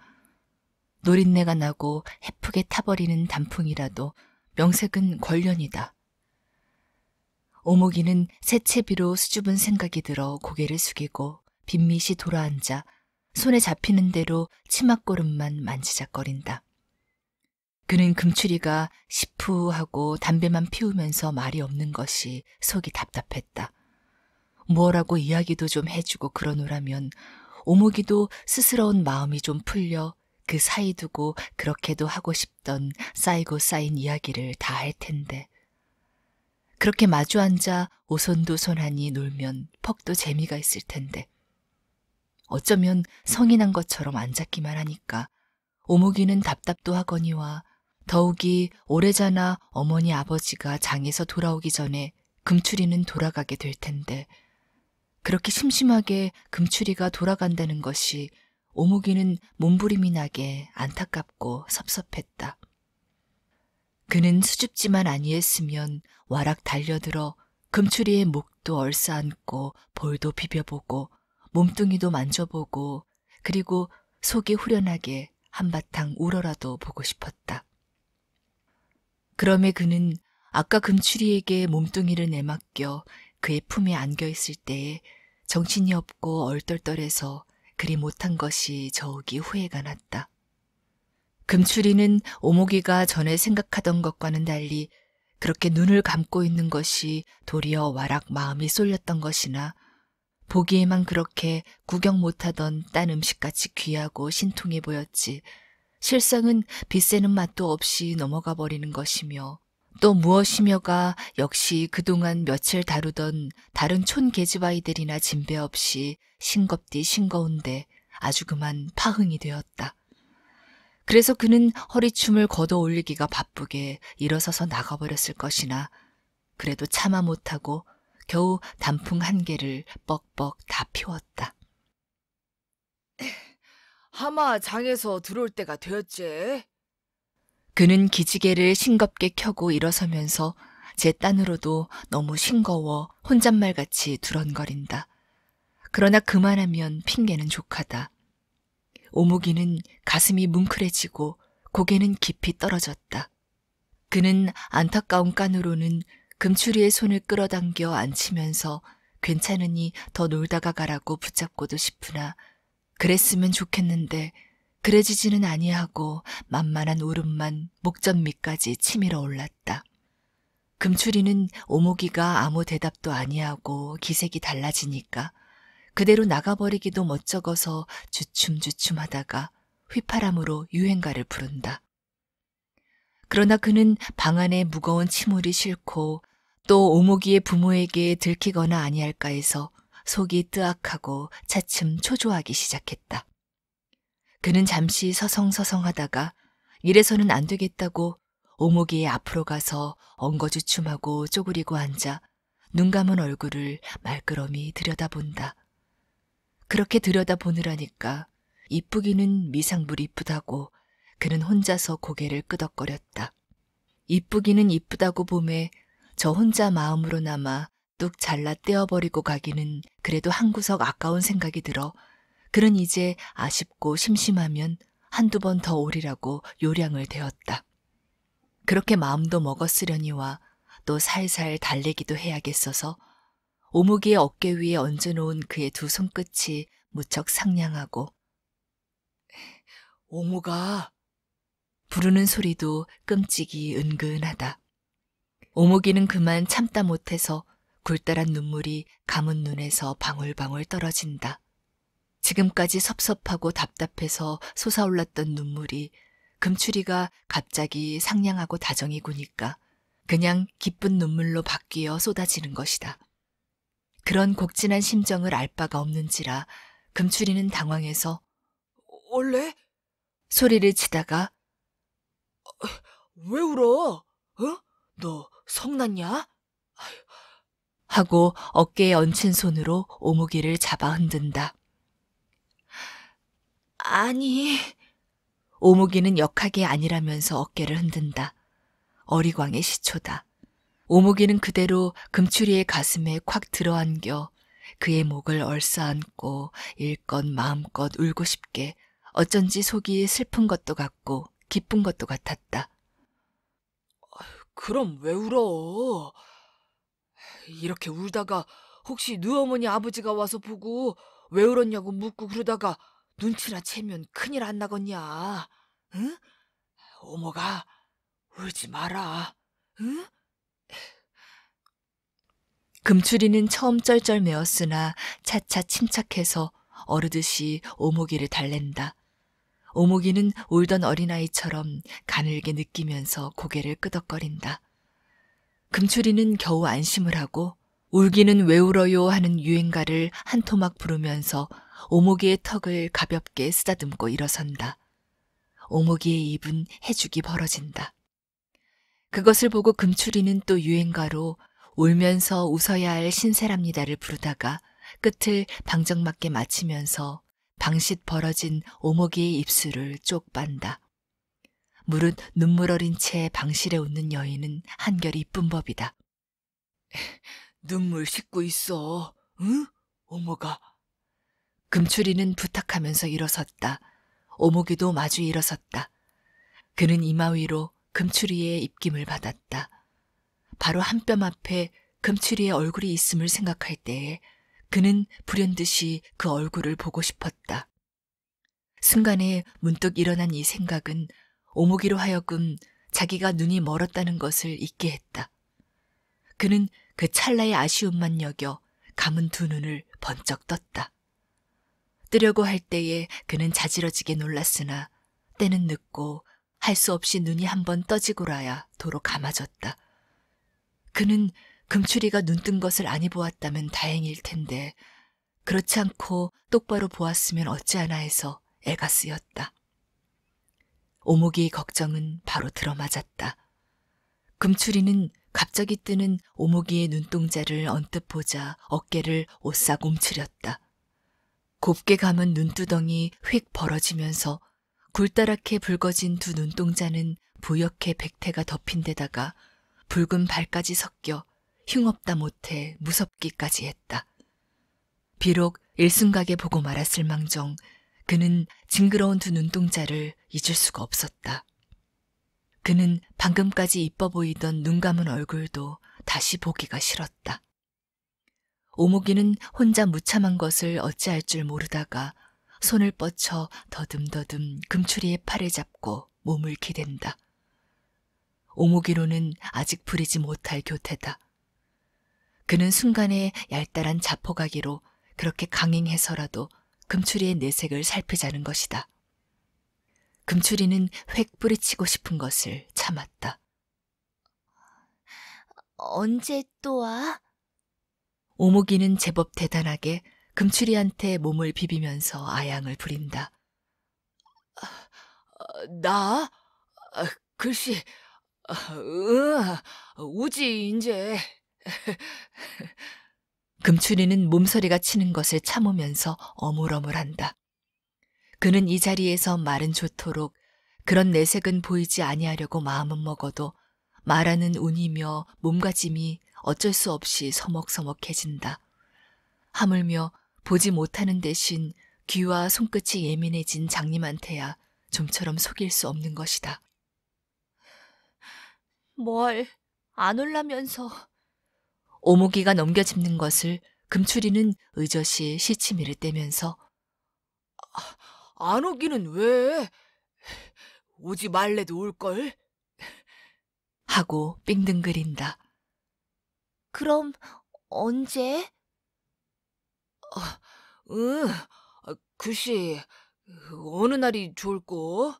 노린내가 나고 해프게 타버리는 단풍이라도 명색은 권련이다. 오목이는 새채비로 수줍은 생각이 들어 고개를 숙이고 빈밋이 돌아앉아 손에 잡히는 대로 치맛고름만 만지작거린다. 그는 금추리가 시푸하고 담배만 피우면서 말이 없는 것이 속이 답답했다. 뭐라고 이야기도 좀 해주고 그러노라면 오목이도 스스러운 마음이 좀 풀려 그 사이 두고 그렇게도 하고 싶던 쌓이고 쌓인 이야기를 다 할 텐데. 그렇게 마주 앉아 오손도손하니 놀면 퍽도 재미가 있을 텐데. 어쩌면 성이 난 것처럼 앉았기만 하니까 오목이는 답답도 하거니와 더욱이 오래전에 어머니 아버지가 장에서 돌아오기 전에 금추리는 돌아가게 될 텐데 그렇게 심심하게 금추리가 돌아간다는 것이 오목이는 몸부림이 나게 안타깝고 섭섭했다. 그는 수줍지만 아니했으면 와락 달려들어 금추리의 목도 얼싸안고 볼도 비벼보고 몸뚱이도 만져보고 그리고 속이 후련하게 한바탕 울어라도 보고 싶었다. 그럼에 그는 아까 금추리에게 몸뚱이를 내맡겨 그의 품에 안겨있을 때에 정신이 없고 얼떨떨해서 그리 못한 것이 저욱이 후회가 났다. 금추리는 오목이가 전에 생각하던 것과는 달리 그렇게 눈을 감고 있는 것이 도리어 와락 마음이 쏠렸던 것이나 보기에만 그렇게 구경 못하던 딴 음식같이 귀하고 신통해 보였지 실상은 빗새는 맛도 없이 넘어가 버리는 것이며 또 무엇이며가 역시 그동안 며칠 다루던 다른 촌 계집아이들이나 진배 없이 싱겁디 싱거운데 아주 그만 파흥이 되었다. 그래서 그는 허리춤을 걷어 올리기가 바쁘게 일어서서 나가버렸을 것이나 그래도 참아 못하고 겨우 단풍 한 개를 뻑뻑 다 피웠다. 하마 장에서 들어올 때가 되었지. 그는 기지개를 싱겁게 켜고 일어서면서 제 딴으로도 너무 싱거워 혼잣말같이 두런거린다. 그러나 그만하면 핑계는 족하다. 오목이는 가슴이 뭉클해지고 고개는 깊이 떨어졌다. 그는 안타까운 깐으로는 금추리의 손을 끌어당겨 앉히면서 괜찮으니 더 놀다가 가라고 붙잡고도 싶으나 그랬으면 좋겠는데 그래지지는 아니하고 만만한 울음만 목전 밑까지 치밀어 올랐다. 금추리는 오목이가 아무 대답도 아니하고 기색이 달라지니까 그대로 나가버리기도 멋쩍어서 주춤주춤하다가 휘파람으로 유행가를 부른다. 그러나 그는 방 안에 무거운 침울이 싫고 또 오목이의 부모에게 들키거나 아니할까 해서 속이 뜨악하고 차츰 초조하기 시작했다. 그는 잠시 서성서성하다가 이래서는 안 되겠다고 오목이의 앞으로 가서 엉거주춤하고 쪼그리고 앉아 눈 감은 얼굴을 말끄러미 들여다본다. 그렇게 들여다보느라니까 이쁘기는 미상불 이쁘다고 그는 혼자서 고개를 끄덕거렸다. 이쁘기는 이쁘다고 봄에 저 혼자 마음으로나마 뚝 잘라 떼어버리고 가기는 그래도 한 구석 아까운 생각이 들어 그는 이제 아쉽고 심심하면 한두 번 더 오리라고 요량을 대었다. 그렇게 마음도 먹었으려니와 또 살살 달래기도 해야겠어서 오목이의 어깨 위에 얹어놓은 그의 두 손끝이 무척 상냥하고 오목아 부르는 소리도 끔찍이 은근하다. 오목이는 그만 참다 못해서 굴달한 눈물이 감은 눈에서 방울방울 떨어진다. 지금까지 섭섭하고 답답해서 솟아올랐던 눈물이 금추리가 갑자기 상냥하고 다정히 구니까 그냥 기쁜 눈물로 바뀌어 쏟아지는 것이다. 그런 곡진한 심정을 알 바가 없는지라 금추리는 당황해서 원래? 소리를 치다가 왜 울어? 너 성났냐? 하고 어깨에 얹힌 손으로 오목이를 잡아 흔든다. 아니, 오목이는 역하게 아니라면서 어깨를 흔든다. 어리광의 시초다. 오목이는 그대로 금추리의 가슴에 콱 들어안겨 그의 목을 얼싸안고 일껏 마음껏 울고 싶게 어쩐지 속이 슬픈 것도 같고 기쁜 것도 같았다. 그럼 왜 울어? 이렇게 울다가 혹시 네 어머니 아버지가 와서 보고 왜 울었냐고 묻고 그러다가 눈치나 채면 큰일 안 나겠냐? 응? 오목아, 울지 마라. 응? 금추리는 처음 쩔쩔매었으나 차차 침착해서 어르듯이 오목이를 달랜다. 오목이는 울던 어린아이처럼 가늘게 느끼면서 고개를 끄덕거린다. 금추리는 겨우 안심을 하고 울기는 왜 울어요 하는 유행가를 한 토막 부르면서 오목이의 턱을 가볍게 쓰다듬고 일어선다. 오목이의 입은 해죽이 벌어진다. 그것을 보고 금추리는 또 유행가로 울면서 웃어야 할 신세랍니다를 부르다가 끝을 방정맞게 맞추면서 방싯 벌어진 오목이의 입술을 쪽 빤다. 무릇 눈물 어린 채 방실에 웃는 여인은 한결 이쁜 법이다. 눈물 씻고 있어. 응? 오목아. 금추리는 부탁하면서 일어섰다. 오목이도 마주 일어섰다. 그는 이마 위로 금추리의 입김을 받았다. 바로 한 뼘 앞에 금추리의 얼굴이 있음을 생각할 때에 그는 불현듯이 그 얼굴을 보고 싶었다. 순간에 문득 일어난 이 생각은 오목이로 하여금 자기가 눈이 멀었다는 것을 잊게 했다. 그는 그 찰나의 아쉬움만 여겨 감은 두 눈을 번쩍 떴다. 뜨려고 할 때에 그는 자지러지게 놀랐으나 때는 늦고 할 수 없이 눈이 한번 떠지고라야 도로 감아졌다. 그는 금추리가 눈뜬 것을 아니 보았다면 다행일 텐데 그렇지 않고 똑바로 보았으면 어찌하나 해서 애가 쓰였다. 오목이의 걱정은 바로 들어맞았다. 금추리는 갑자기 뜨는 오목이의 눈동자를 언뜻 보자 어깨를 오싹 움츠렸다. 곱게 감은 눈두덩이 휙 벌어지면서 굴다랗게 붉어진 두 눈동자는 부옇게 백태가 덮인 데다가 붉은 발까지 섞여 흉없다 못해 무섭기까지 했다. 비록 일순간에 보고 말았을 망정 그는 징그러운 두 눈동자를 잊을 수가 없었다. 그는 방금까지 이뻐 보이던 눈 감은 얼굴도 다시 보기가 싫었다. 오목이는 혼자 무참한 것을 어찌할 줄 모르다가 손을 뻗쳐 더듬더듬 금추리의 팔을 잡고 몸을 기댄다. 오목이로는 아직 부리지 못할 교태다. 그는 순간에 얄짤한 자포가기로 그렇게 강행해서라도 금추리의 내색을 살피자는 것이다. 금추리는 획 뿌리치고 싶은 것을 참았다. 언제 또 와? 오목이는 제법 대단하게 금추리한테 몸을 비비면서 아양을 부린다. 나? 글쎄, 우지 이제. 금추리는 몸서리가 치는 것을 참으면서 어물어물한다. 그는 이 자리에서 말은 좋도록 그런 내색은 보이지 아니하려고 마음은 먹어도 말하는 운이며 몸가짐이 어쩔 수 없이 서먹서먹해진다. 하물며 보지 못하는 대신 귀와 손끝이 예민해진 장님한테야 좀처럼 속일 수 없는 것이다. 뭘, 안 올라면서. 오목이가 넘겨짚는 것을 금추리는 의젓이 시치미를 떼면서 안 오기는 왜? 오지 말래도 올걸? 하고 삥등거린다. 그럼 언제? 응, 글쎄, 어느 날이 좋을꼬?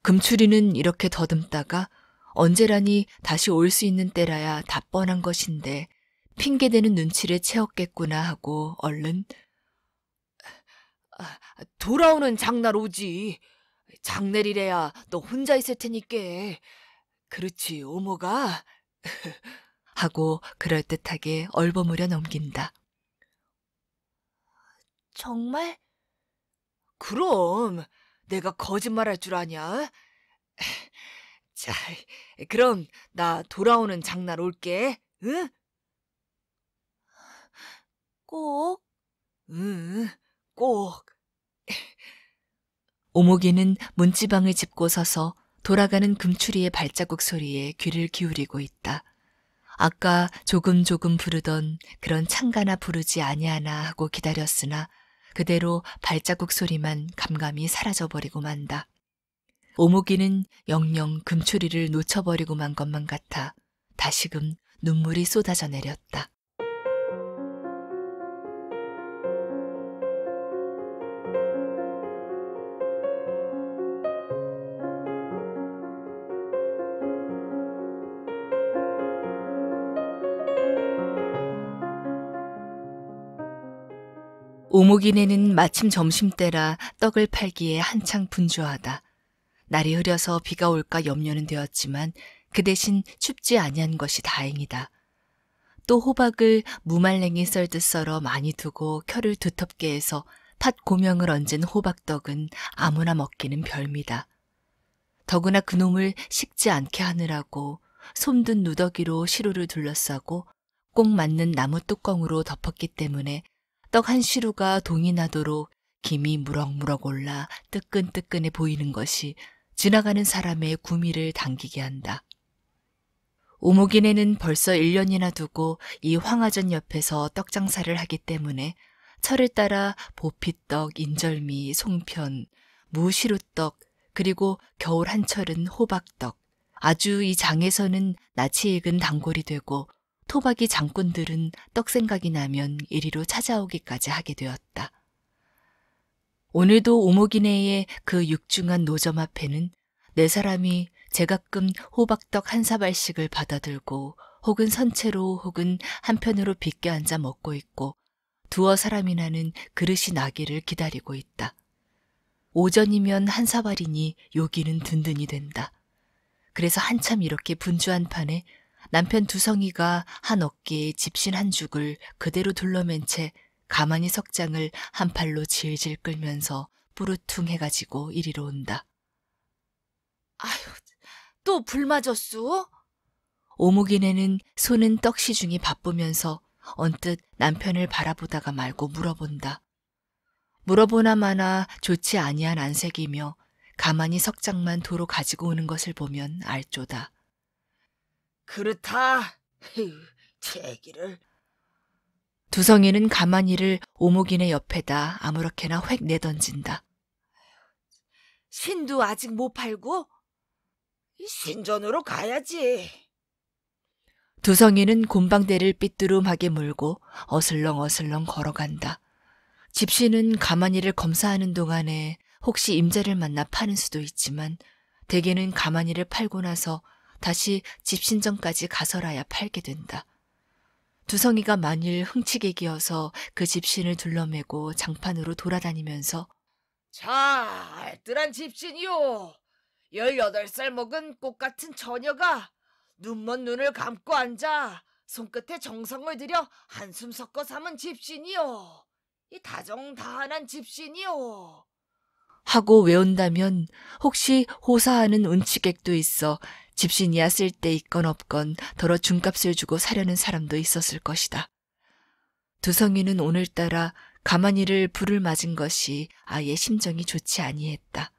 금추리는 이렇게 더듬다가 언제라니 다시 올 수 있는 때라야 다 뻔한 것인데 핑계대는 눈치를 채웠겠구나 하고 얼른 돌아오는 장날 오지. 장날이래야 너 혼자 있을 테니까. 그렇지, 오모가? 하고 그럴듯하게 얼버무려 넘긴다. 정말? 그럼 내가 거짓말할 줄 아냐? 자, 그럼 나 돌아오는 장날 올게. 응? 꼭? 응, 꼭. 오목이는 문지방을 짚고 서서 돌아가는 금추리의 발자국 소리에 귀를 기울이고 있다. 아까 조금 부르던 그런 창가나 부르지 아니하나 하고 기다렸으나 그대로 발자국 소리만 감감이 사라져버리고 만다. 오목이는 영영 금추리를 놓쳐버리고 만 것만 같아 다시금 눈물이 쏟아져 내렸다. 오목이네는 마침 점심때라 떡을 팔기에 한창 분주하다. 날이 흐려서 비가 올까 염려는 되었지만 그 대신 춥지 아니한 것이 다행이다. 또 호박을 무말랭이 썰듯 썰어 많이 두고 켜를 두텁게 해서 팥 고명을 얹은 호박떡은 아무나 먹기는 별미다. 더구나 그놈을 식지 않게 하느라고 솜든 누더기로 시루를 둘러싸고 꼭 맞는 나무 뚜껑으로 덮었기 때문에 떡 한 시루가 동이 나도록 김이 무럭무럭 올라 뜨끈뜨끈해 보이는 것이 지나가는 사람의 구미를 당기게 한다. 오목이네는 벌써 1년이나 두고 이 황화전 옆에서 떡 장사를 하기 때문에 철을 따라 보피떡, 인절미, 송편, 무시루떡, 그리고 겨울 한철은 호박떡, 아주 이 장에서는 낯이 익은 단골이 되고 토박이 장꾼들은 떡 생각이 나면 이리로 찾아오기까지 하게 되었다. 오늘도 오목이네의 그 육중한 노점 앞에는 네 사람이 제가끔 호박떡 한 사발씩을 받아들고 혹은 선체로 혹은 한편으로 빗겨 앉아 먹고 있고 두어 사람이나는 그릇이 나기를 기다리고 있다. 오전이면 한 사발이니 요기는 든든히 된다. 그래서 한참 이렇게 분주한 판에 남편 두성이가 한 어깨에 집신 한 죽을 그대로 둘러맨 채 가만히 석장을 한 팔로 질질 끌면서 뿌르퉁해가지고 이리로 온다. 아휴, 또 불 맞았소? 오목이네는 손은 떡 시중이 바쁘면서 언뜻 남편을 바라보다가 말고 물어본다. 물어보나 마나 좋지 아니한 안색이며 가만히 석장만 도로 가지고 오는 것을 보면 알조다. 그렇다. 제기를. 두성이는 가만히를 오목이네 옆에다 아무렇게나 획 내던진다. 신도 아직 못 팔고? 신전으로 가야지. 두성이는 곰방대를 삐뚤음하게 물고 어슬렁어슬렁 걸어간다. 집시는 가만히를 검사하는 동안에 혹시 임자를 만나 파는 수도 있지만 대개는 가만히를 팔고 나서 다시 집신전까지 가서라야 팔게 된다. 두성이가 만일 흥치게 기어서 그 집신을 둘러매고 장판으로 돌아다니면서 자, 알뜰한 집신이요. 18살 먹은 꽃 같은 처녀가 눈먼 눈을 감고 앉아 손끝에 정성을 들여 한숨 섞어 삼은 집신이요. 이 다정다한한 집신이요. 하고 외운다면 혹시 호사하는 운치객도 있어 집신이야 쓸 데 있건 없건 더러 준값을 주고 사려는 사람도 있었을 것이다. 두성이는 오늘따라 가만히를 불을 맞은 것이 아예 심정이 좋지 아니했다.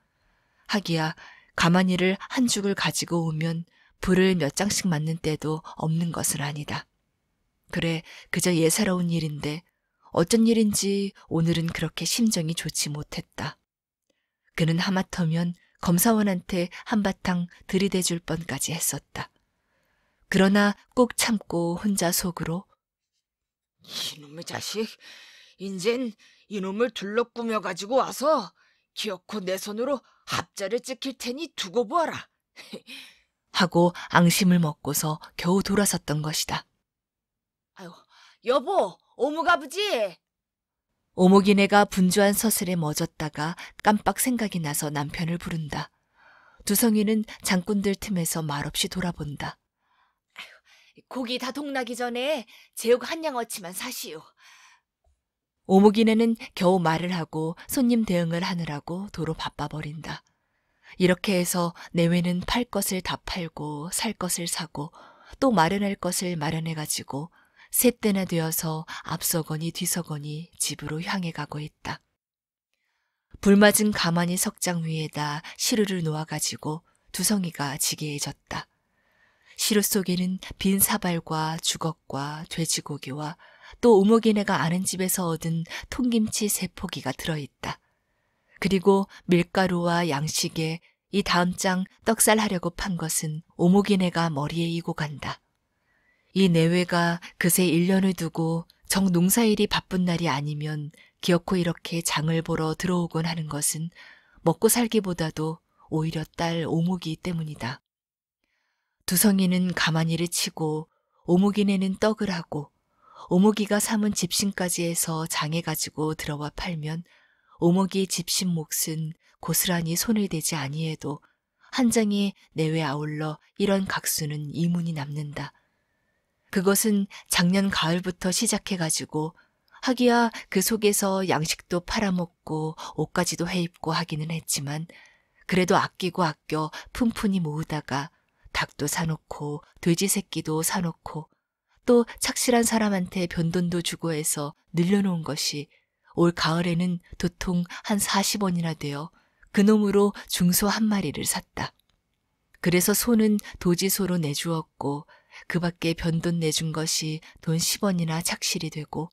하기야 가만히를 한 죽을 가지고 오면 불을 몇 장씩 맞는 때도 없는 것은 아니다. 그래, 그저 예사로운 일인데 어쩐 일인지 오늘은 그렇게 심정이 좋지 못했다. 그는 하마터면 검사원한테 한바탕 들이대줄 뻔까지 했었다. 그러나 꼭 참고 혼자 속으로 이놈의 자식, 인젠 이놈을 둘러 꾸며가지고 와서 기어코 내 손으로 합자를 찍힐 테니 두고 보아라. 하고 앙심을 먹고서 겨우 돌아섰던 것이다. 아유, 여보, 오무가부지? 오목이네가 분주한 서슬에 멎었다가 깜빡 생각이 나서 남편을 부른다. 두성이는 장꾼들 틈에서 말없이 돌아본다. 고기 다 동나기 전에 제육 한 양 어치만 사시오. 오목이네는 겨우 말을 하고 손님 대응을 하느라고 도로 바빠버린다. 이렇게 해서 내외는 팔 것을 다 팔고 살 것을 사고 또 마련할 것을 마련해가지고 셋대나 되어서 앞서거니 뒤서거니 집으로 향해 가고 있다. 불맞은 가마니 석장 위에다 시루를 놓아가지고 두성이가 지게해졌다. 시루 속에는 빈 사발과 주걱과 돼지고기와 또 오목이네가 아는 집에서 얻은 통김치 3포기가 들어있다. 그리고 밀가루와 양식에 이 다음 장 떡살 하려고 판 것은 오목이네가 머리에 이고 간다. 이 내외가 그새 1년을 두고 정 농사일이 바쁜 날이 아니면 기어코 이렇게 장을 보러 들어오곤 하는 것은 먹고 살기보다도 오히려 딸 오목이 때문이다. 두성이는 가만히를 치고 오목이네는 떡을 하고 오목이가 삼은 집신까지 해서 장에 가지고 들어와 팔면 오목이 집신 몫은 고스란히 손을 대지 아니해도 한 장에 내외 아울러 이런 각수는 이문이 남는다. 그것은 작년 가을부터 시작해가지고 하기야 그 속에서 양식도 팔아먹고 옷까지도 해입고 하기는 했지만 그래도 아끼고 아껴 푼푼히 모으다가 닭도 사놓고 돼지 새끼도 사놓고 또 착실한 사람한테 변돈도 주고 해서 늘려놓은 것이 올 가을에는 도통 한 40원이나 되어 그놈으로 중소 한 마리를 샀다. 그래서 소는 도지소로 내주었고 그 밖에 변돈 내준 것이 돈 10원이나 착실이 되고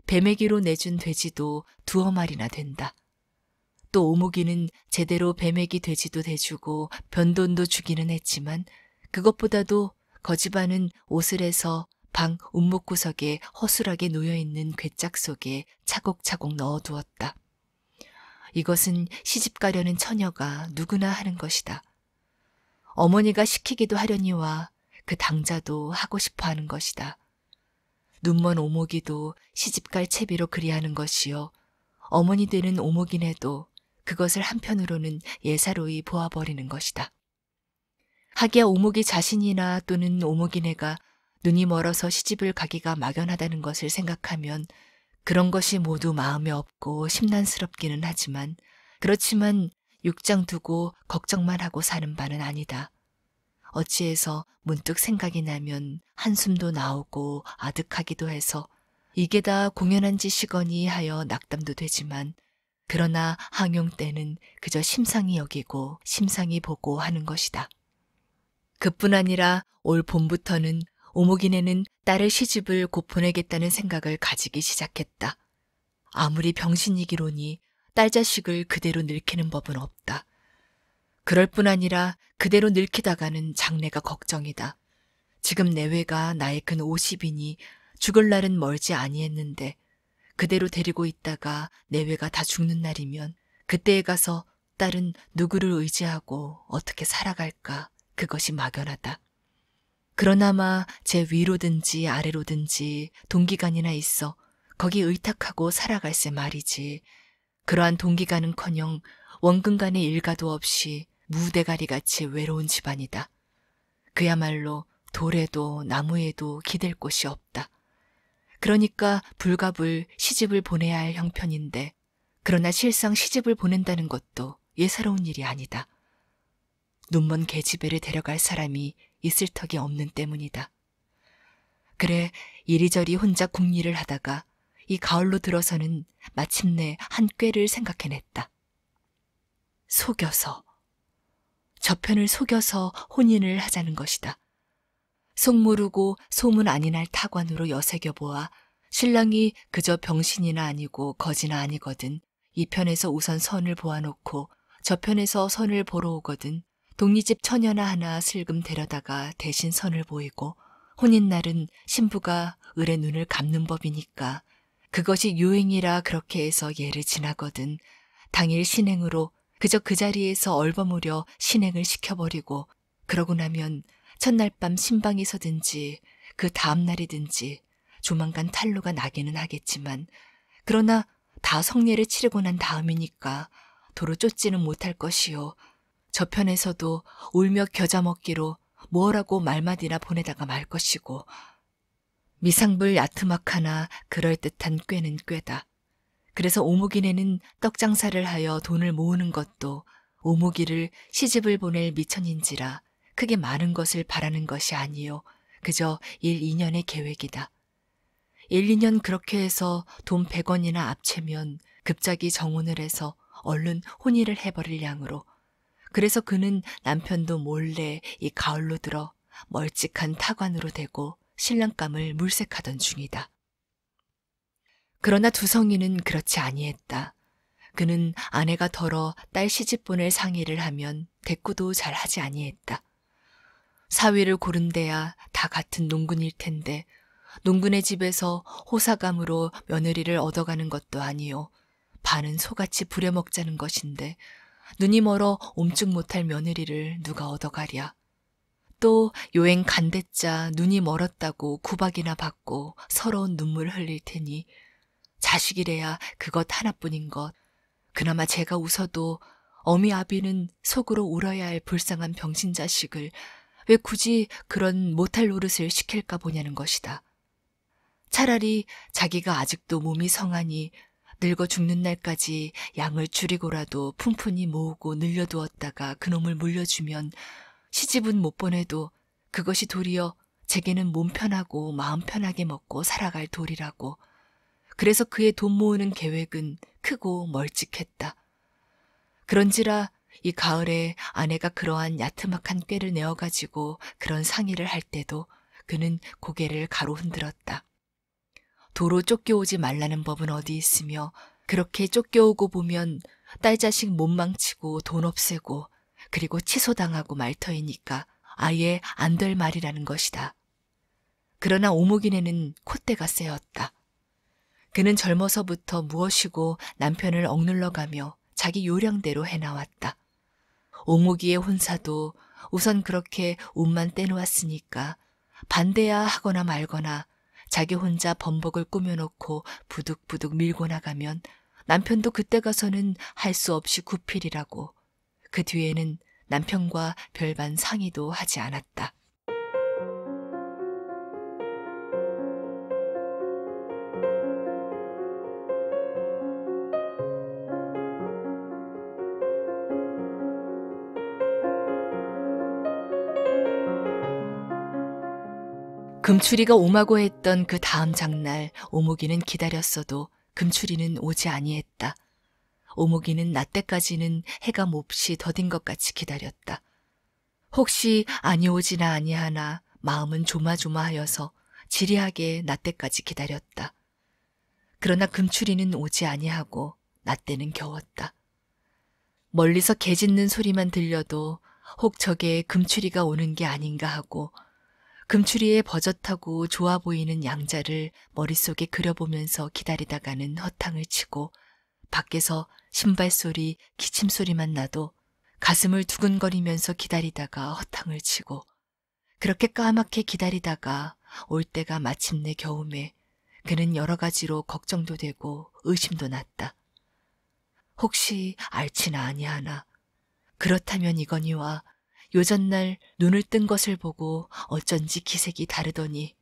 배매기로 내준 돼지도 2어마리나 된다. 또 오목이는 제대로 배매기 돼지도 대주고 변돈도 주기는 했지만 그것보다도 거지반은 옷을 해서 방 운목구석에 허술하게 놓여있는 괴짝 속에 차곡차곡 넣어두었다. 이것은 시집가려는 처녀가 누구나 하는 것이다. 어머니가 시키기도 하려니와 그 당자도 하고 싶어 하는 것이다. 눈먼 오목이도 시집갈 채비로 그리하는 것이요. 어머니 되는 오목이네도 그것을 한편으로는 예사로이 보아버리는 것이다. 하기야 오목이 자신이나 또는 오목이네가 눈이 멀어서 시집을 가기가 막연하다는 것을 생각하면 그런 것이 모두 마음에 없고 심란스럽기는 하지만 그렇지만 육장 두고 걱정만 하고 사는 바는 아니다. 어찌해서 문득 생각이 나면 한숨도 나오고 아득하기도 해서 이게 다 공연한 짓이거니 하여 낙담도 되지만 그러나 항용 때는 그저 심상히 여기고 심상히 보고 하는 것이다. 그뿐 아니라 올 봄부터는 오목이네는 딸을 시집을 곧 보내겠다는 생각을 가지기 시작했다. 아무리 병신이기로니 딸 자식을 그대로 늙히는 법은 없다. 그럴 뿐 아니라 그대로 늙히다가는 장래가 걱정이다. 지금 내외가 나이 근 50이니 죽을 날은 멀지 아니했는데 그대로 데리고 있다가 내외가 다 죽는 날이면 그때에 가서 딸은 누구를 의지하고 어떻게 살아갈까 그것이 막연하다. 그러나마 제 위로든지 아래로든지 동기간이나 있어 거기 의탁하고 살아갈세 말이지. 그러한 동기간은커녕 원근간의 일가도 없이 무대가리같이 외로운 집안이다. 그야말로 돌에도 나무에도 기댈 곳이 없다. 그러니까 불갑을 시집을 보내야 할 형편인데, 그러나 실상 시집을 보낸다는 것도 예사로운 일이 아니다. 눈먼 계집애를 데려갈 사람이 있을 턱이 없는 때문이다. 그래 이리저리 혼자 궁리를 하다가 이 가을로 들어서는 마침내 한 꾀를 생각해냈다. 속여서, 저편을 속여서 혼인을 하자는 것이다. 속 모르고 소문 아닌 할 타관으로 여새겨보아 신랑이 그저 병신이나 아니고 거지나 아니거든 이 편에서 우선 선을 보아놓고 저편에서 선을 보러 오거든 독립집 처녀나 하나 슬금 데려다가 대신 선을 보이고 혼인날은 신부가 을의 눈을 감는 법이니까 그것이 유행이라 그렇게 해서 예를 지나거든 당일 신행으로 그저 그 자리에서 얼버무려 신행을 시켜버리고 그러고 나면 첫날 밤 신방에서든지 그 다음 날이든지 조만간 탈로가 나기는 하겠지만 그러나 다 성례를 치르고 난 다음이니까 도로 쫓지는 못할 것이요. 저편에서도 울며 겨자 먹기로 뭐라고 말마디나 보내다가 말 것이고 미상불 야트막하나 그럴듯한 꾀는 꾀다. 그래서 오목이네는 떡장사를 하여 돈을 모으는 것도 오목이를 시집을 보낼 미천인지라 크게 많은 것을 바라는 것이 아니요. 그저 1, 2년의 계획이다. 1, 2년 그렇게 해서 돈 100원이나 압채면 급작이 정혼을 해서 얼른 혼인을 해버릴 양으로. 그래서 그는 남편도 몰래 이 가을로 들어 멀찍한 타관으로 대고 신랑감을 물색하던 중이다. 그러나 두성이는 그렇지 아니했다. 그는 아내가 덜어 딸 시집 보낼 상의를 하면 대꾸도 잘 하지 아니했다. 사위를 고른 데야 다 같은 농군일 텐데 농군의 집에서 호사감으로 며느리를 얻어가는 것도 아니요. 반은 소같이 부려먹자는 것인데 눈이 멀어 옴쭉 못할 며느리를 누가 얻어가랴. 또 요행 간대자 눈이 멀었다고 구박이나 받고 서러운 눈물 흘릴 테니 자식이래야 그것 하나뿐인 것. 그나마 제가 웃어도 어미 아비는 속으로 울어야 할 불쌍한 병신 자식을 왜 굳이 그런 못할 노릇을 시킬까 보냐는 것이다. 차라리 자기가 아직도 몸이 성하니 늙어 죽는 날까지 양을 줄이고라도 푼푼히 모으고 늘려두었다가 그놈을 물려주면 시집은 못 보내도 그것이 도리어 제게는 몸 편하고 마음 편하게 먹고 살아갈 도리라고. 그래서 그의 돈 모으는 계획은 크고 멀찍했다. 그런지라 이 가을에 아내가 그러한 야트막한 꾀를 내어가지고 그런 상의를 할 때도 그는 고개를 가로 흔들었다. 도로 쫓겨오지 말라는 법은 어디 있으며 그렇게 쫓겨오고 보면 딸 자식 못 망치고 돈 없애고 그리고 취소당하고 말터이니까 아예 안 될 말이라는 것이다. 그러나 오목이네는 콧대가 세었다. 그는 젊어서부터 무엇이고 남편을 억눌러가며 자기 요량대로 해나왔다. 오목이의 혼사도 우선 그렇게 운만 떼놓았으니까 반대야 하거나 말거나 자기 혼자 범벅을 꾸며놓고 부득부득 밀고 나가면 남편도 그때 가서는 할 수 없이 구필이라고. 그 뒤에는 남편과 별반 상의도 하지 않았다. 금추리가 오마고 했던 그 다음 장날 오목이는 기다렸어도 금추리는 오지 아니했다. 오목이는 낮때까지는 해가 몹시 더딘 것 같이 기다렸다. 혹시 아니오지나 아니하나 마음은 조마조마하여서 지리하게 낮때까지 기다렸다. 그러나 금추리는 오지 아니하고 낮때는 겨웠다. 멀리서 개 짖는 소리만 들려도 혹 저게 금추리가 오는 게 아닌가 하고 금추리의 버젓하고 좋아 보이는 양자를 머릿속에 그려보면서 기다리다가는 허탕을 치고 밖에서 신발소리, 기침소리만 나도 가슴을 두근거리면서 기다리다가 허탕을 치고 그렇게 까맣게 기다리다가 올 때가 마침내 겨우매 그는 여러 가지로 걱정도 되고 의심도 났다. 혹시 알지나 아니하나. 그렇다면 이거니와 요전날 눈을 뜬 것을 보고 어쩐지 기색이 다르더니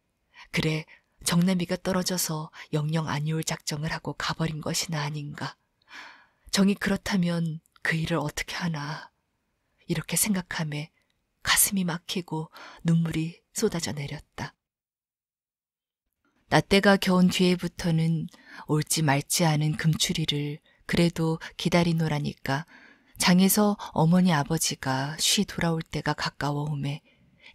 그래 정남이가 떨어져서 영영 아니올 작정을 하고 가버린 것이나 아닌가. 정이 그렇다면 그 일을 어떻게 하나. 이렇게 생각하며 가슴이 막히고 눈물이 쏟아져 내렸다. 낮때가 겨운 뒤에부터는 올지 말지 않은 금추리를 그래도 기다리노라니까 장에서 어머니 아버지가 쉬 돌아올 때가 가까워 오매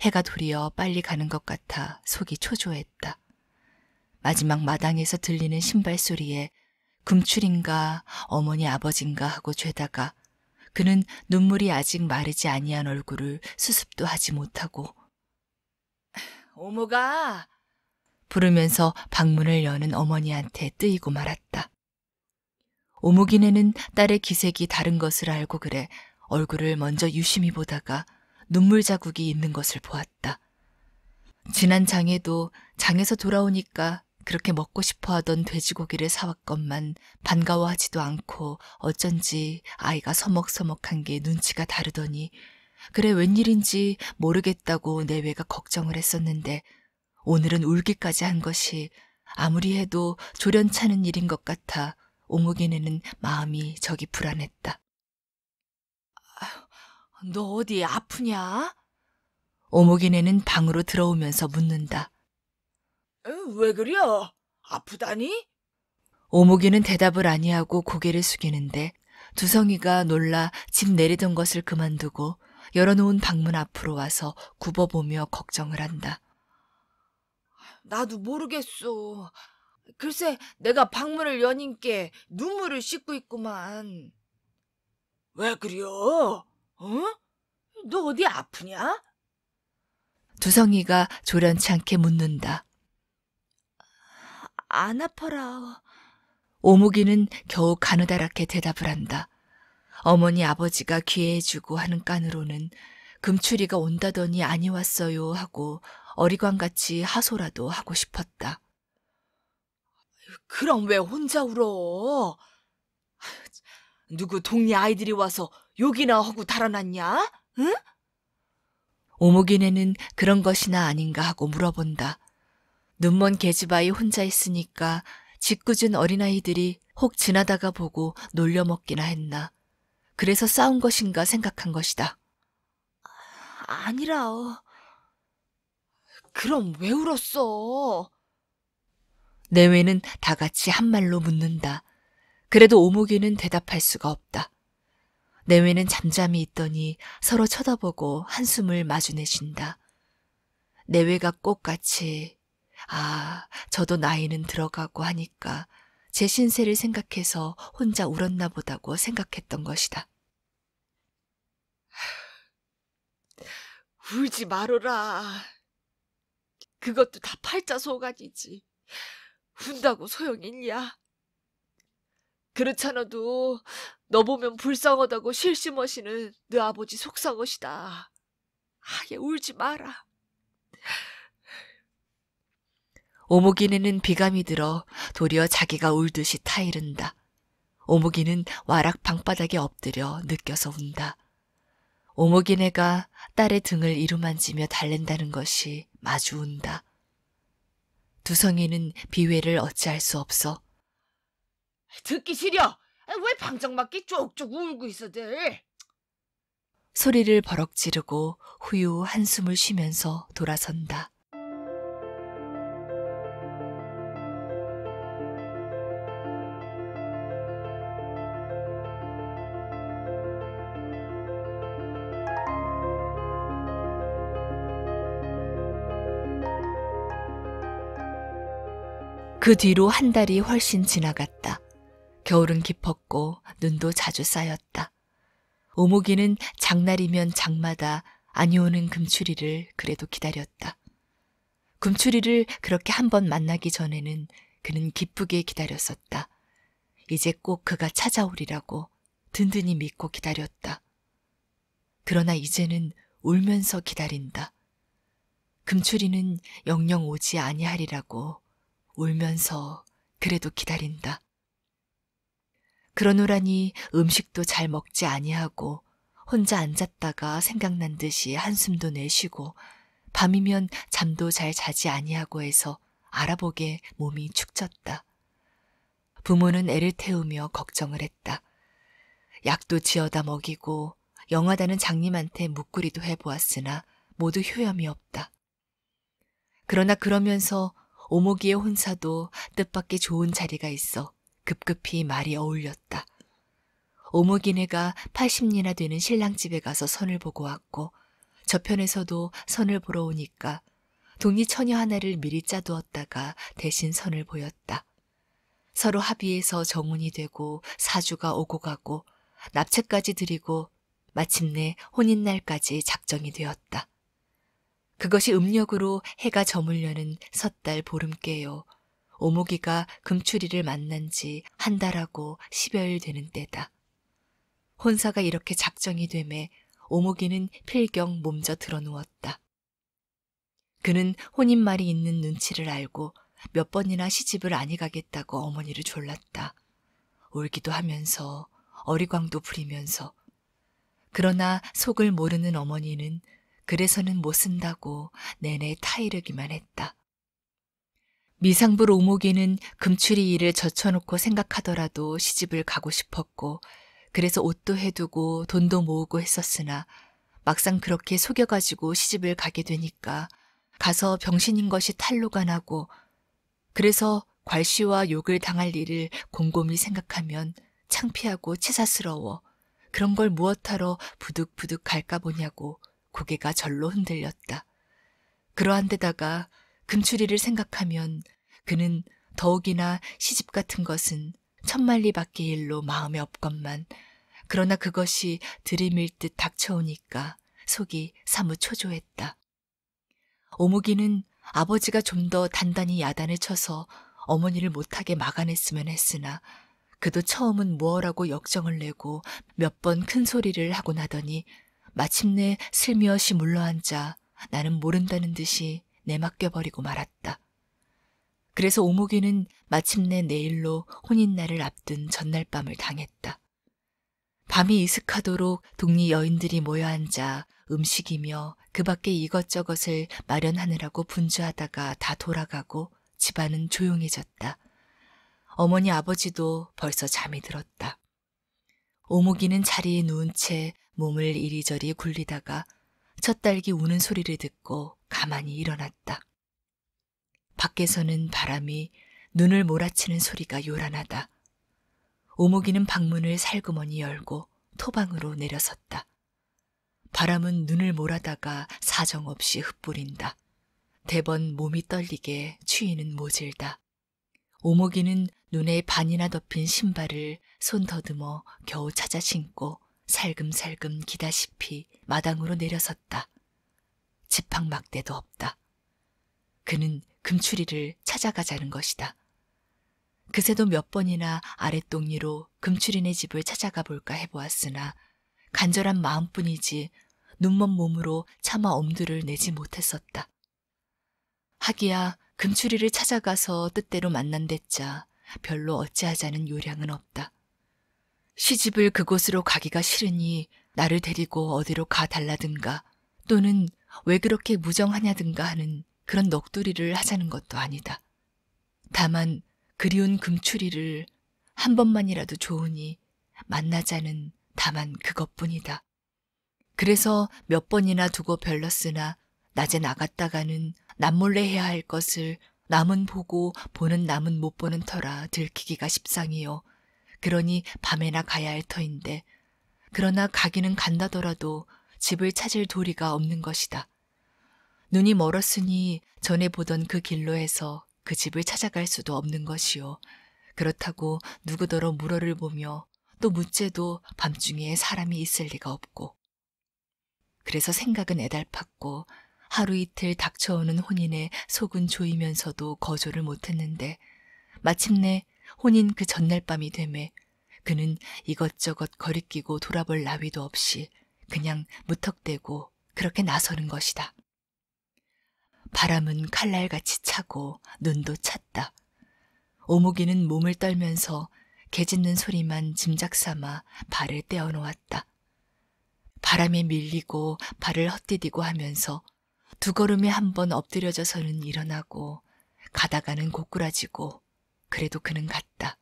해가 도리어 빨리 가는 것 같아 속이 초조했다. 마지막 마당에서 들리는 신발 소리에 금출인가 어머니 아버진가 하고 죄다가 그는 눈물이 아직 마르지 아니한 얼굴을 수습도 하지 못하고 오모가 부르면서 방문을 여는 어머니한테 뜨이고 말았다. 오목이네는 딸의 기색이 다른 것을 알고 그래 얼굴을 먼저 유심히 보다가 눈물 자국이 있는 것을 보았다. 지난 장에도 장에서 돌아오니까 그렇게 먹고 싶어 하던 돼지고기를 사왔건만 반가워하지도 않고 어쩐지 아이가 서먹서먹한 게 눈치가 다르더니 그래 웬일인지 모르겠다고 내외가 걱정을 했었는데 오늘은 울기까지 한 것이 아무리 해도 조련차는 일인 것 같아 오목이네는 마음이 저기 불안했다. 너 어디 아프냐? 오목이네는 방으로 들어오면서 묻는다. 왜 그려? 아프다니? 오목이는 대답을 아니하고 고개를 숙이는데 두성이가 놀라 집 내리던 것을 그만두고 열어놓은 방문 앞으로 와서 굽어보며 걱정을 한다. 나도 모르겠소. 글쎄 내가 방문을 여님께 눈물을 씻고 있구만. 왜 그려? 너 어디 아프냐? 두성이가 조련치 않게 묻는다. 안 아파라. 오목이는 겨우 가느다랗게 대답을 한다. 어머니 아버지가 귀해주고 하는 깐으로는 금추리가 온다더니 아니 왔어요 하고 어리광같이 하소라도 하고 싶었다. 그럼 왜 혼자 울어? 누구 동네 아이들이 와서 욕이나 하고 달아났냐? 응? 오목이네는 그런 것이나 아닌가 하고 물어본다. 눈먼 계집아이 혼자 있으니까 짓궂은 어린아이들이 혹 지나다가 보고 놀려먹기나 했나. 그래서 싸운 것인가 생각한 것이다. 아니라. 그럼 왜 울었어? 내외는 다 같이 한 말로 묻는다. 그래도 오목이는 대답할 수가 없다. 내외는 잠잠히 있더니 서로 쳐다보고 한숨을 마주 내쉰다. 내외가 꼭같이 저도 나이는 들어가고 하니까 제 신세를 생각해서 혼자 울었나 보다고 생각했던 것이다. 울지 말어라. 그것도 다 팔자소간이지. 운다고 소용있냐? 그렇잖아도 너 보면 불쌍하다고 실심하시는 너 아버지 속상하시다. 아예 울지 마라. 오목이네는 비감이 들어 도리어 자기가 울듯이 타이른다. 오목이는 와락 방바닥에 엎드려 느껴서 운다. 오목이네가 딸의 등을 이루만지며 달랜다는 것이 마주 운다. 두성이는 비회를 어찌할 수 없어. 듣기 싫여. 왜 방정맞게 쪽쪽 울고 있어들. 소리를 버럭 지르고 후유 한숨을 쉬면서 돌아선다. 그 뒤로 한 달이 훨씬 지나갔다. 겨울은 깊었고 눈도 자주 쌓였다. 오목이는 장날이면 장마다 아니오는 금추리를 그래도 기다렸다. 금추리를 그렇게 한 번 만나기 전에는 그는 기쁘게 기다렸었다. 이제 꼭 그가 찾아오리라고 든든히 믿고 기다렸다. 그러나 이제는 울면서 기다린다. 금추리는 영영 오지 아니하리라고 울면서 그래도 기다린다. 그러노라니 음식도 잘 먹지 아니하고 혼자 앉았다가 생각난 듯이 한숨도 내쉬고 밤이면 잠도 잘 자지 아니하고 해서 알아보게 몸이 축 졌다. 부모는 애를 태우며 걱정을 했다. 약도 지어다 먹이고 영하다는 장님한테 묵구리도 해보았으나 모두 효염이 없다. 그러나 그러면서 오모기의 혼사도 뜻밖의 좋은 자리가 있어 급급히 말이 어울렸다. 오모기네가 80리나 되는 신랑집에 가서 선을 보고 왔고 저편에서도 선을 보러 오니까 동리 처녀 하나를 미리 짜두었다가 대신 선을 보였다. 서로 합의해서 정혼이 되고 사주가 오고 가고 납체까지 드리고 마침내 혼인날까지 작정이 되었다. 그것이 음력으로 해가 저물려는 섣달 보름께요. 오모기가 금추리를 만난 지 한 달하고 10여일 되는 때다. 혼사가 이렇게 작정이 되매 오모기는 필경 몸져 드러누웠다. 그는 혼인말이 있는 눈치를 알고 몇 번이나 시집을 아니 가겠다고 어머니를 졸랐다. 울기도 하면서 어리광도 부리면서. 그러나 속을 모르는 어머니는 그래서는 못 쓴다고 내내 타이르기만 했다. 미상불 오모기는 금추리 일을 젖혀놓고 생각하더라도 시집을 가고 싶었고 그래서 옷도 해두고 돈도 모으고 했었으나 막상 그렇게 속여가지고 시집을 가게 되니까 가서 병신인 것이 탈로가 나고 그래서 괄시와 욕을 당할 일을 곰곰이 생각하면 창피하고 치사스러워 그런 걸 무엇하러 부득부득 갈까 보냐고 고개가 절로 흔들렸다. 그러한 데다가 금추리를 생각하면 그는 더욱이나 시집 같은 것은 천만리 밖의 일로 마음에 없건만 그러나 그것이 들이밀듯 닥쳐오니까 속이 사뭇 초조했다. 오모기는 아버지가 좀 더 단단히 야단을 쳐서 어머니를 못하게 막아냈으면 했으나 그도 처음은 무엇라고 역정을 내고 몇 번 큰 소리를 하고 나더니 마침내 슬며시 물러앉아 나는 모른다는 듯이 내맡겨버리고 말았다. 그래서 오모기는 마침내 내일로 혼인날을 앞둔 전날 밤을 당했다. 밤이 이슥하도록 동리 여인들이 모여앉아 음식이며 그 밖에 이것저것을 마련하느라고 분주하다가 다 돌아가고 집안은 조용해졌다. 어머니 아버지도 벌써 잠이 들었다. 오모기는 자리에 누운 채 몸을 이리저리 굴리다가 첫 딸기 우는 소리를 듣고 가만히 일어났다. 밖에서는 바람이 눈을 몰아치는 소리가 요란하다. 오모기는 방문을 살그머니 열고 토방으로 내려섰다. 바람은 눈을 몰아다가 사정없이 흩뿌린다. 대번 몸이 떨리게 추위는 모질다. 오모기는 눈에 반이나 덮인 신발을 손 더듬어 겨우 찾아 신고 살금살금 기다시피 마당으로 내려섰다. 지팡막대도 없다. 그는 금추리를 찾아가자는 것이다. 그새도 몇 번이나 아랫동리로 금추리네 집을 찾아가 볼까 해보았으나 간절한 마음뿐이지 눈먼 몸으로 차마 엄두를 내지 못했었다. 하기야 금추리를 찾아가서 뜻대로 만난댔자 별로 어찌하자는 요량은 없다. 시집을 그곳으로 가기가 싫으니 나를 데리고 어디로 가달라든가 또는 왜 그렇게 무정하냐든가 하는 그런 넋두리를 하자는 것도 아니다. 다만 그리운 금추리를 한 번만이라도 좋으니 만나자는 다만 그것뿐이다. 그래서 몇 번이나 두고 별렀으나 낮에 나갔다가는 남몰래 해야 할 것을 남은 보고 보는 남은 못 보는 터라 들키기가 십상이요. 그러니 밤에나 가야 할 터인데 그러나 가기는 간다더라도 집을 찾을 도리가 없는 것이다. 눈이 멀었으니 전에 보던 그 길로 해서 그 집을 찾아갈 수도 없는 것이요. 그렇다고 누구더러 물어를 보며 또 묻재도 밤중에 사람이 있을 리가 없고. 그래서 생각은 애달팠고 하루 이틀 닥쳐오는 혼인에 속은 조이면서도 거절을 못했는데 마침내 혼인 그 전날 밤이 되매 그는 이것저것 거리끼고 돌아볼 나위도 없이 그냥 무턱대고 그렇게 나서는 것이다. 바람은 칼날같이 차고 눈도 찼다. 오목이는 몸을 떨면서 개 짖는 소리만 짐작 삼아 발을 떼어놓았다. 바람에 밀리고 발을 헛디디고 하면서 두 걸음에 한 번 엎드려져서는 일어나고 가다가는 고꾸라지고 그래도 그는 갔다.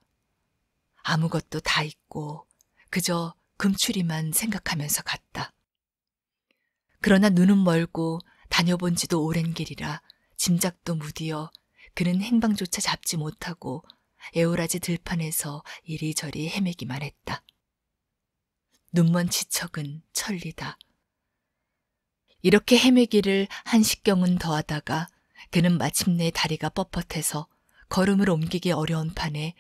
아무것도 다 잊고 그저 금추리만 생각하면서 갔다. 그러나 눈은 멀고 다녀본 지도 오랜 길이라 짐작도 무디어 그는 행방조차 잡지 못하고 에오라지 들판에서 이리저리 헤매기만 했다. 눈먼 지척은 천리다. 이렇게 헤매기를 한 식경은 더하다가 그는 마침내 다리가 뻣뻣해서 걸음을 옮기기 어려운 판에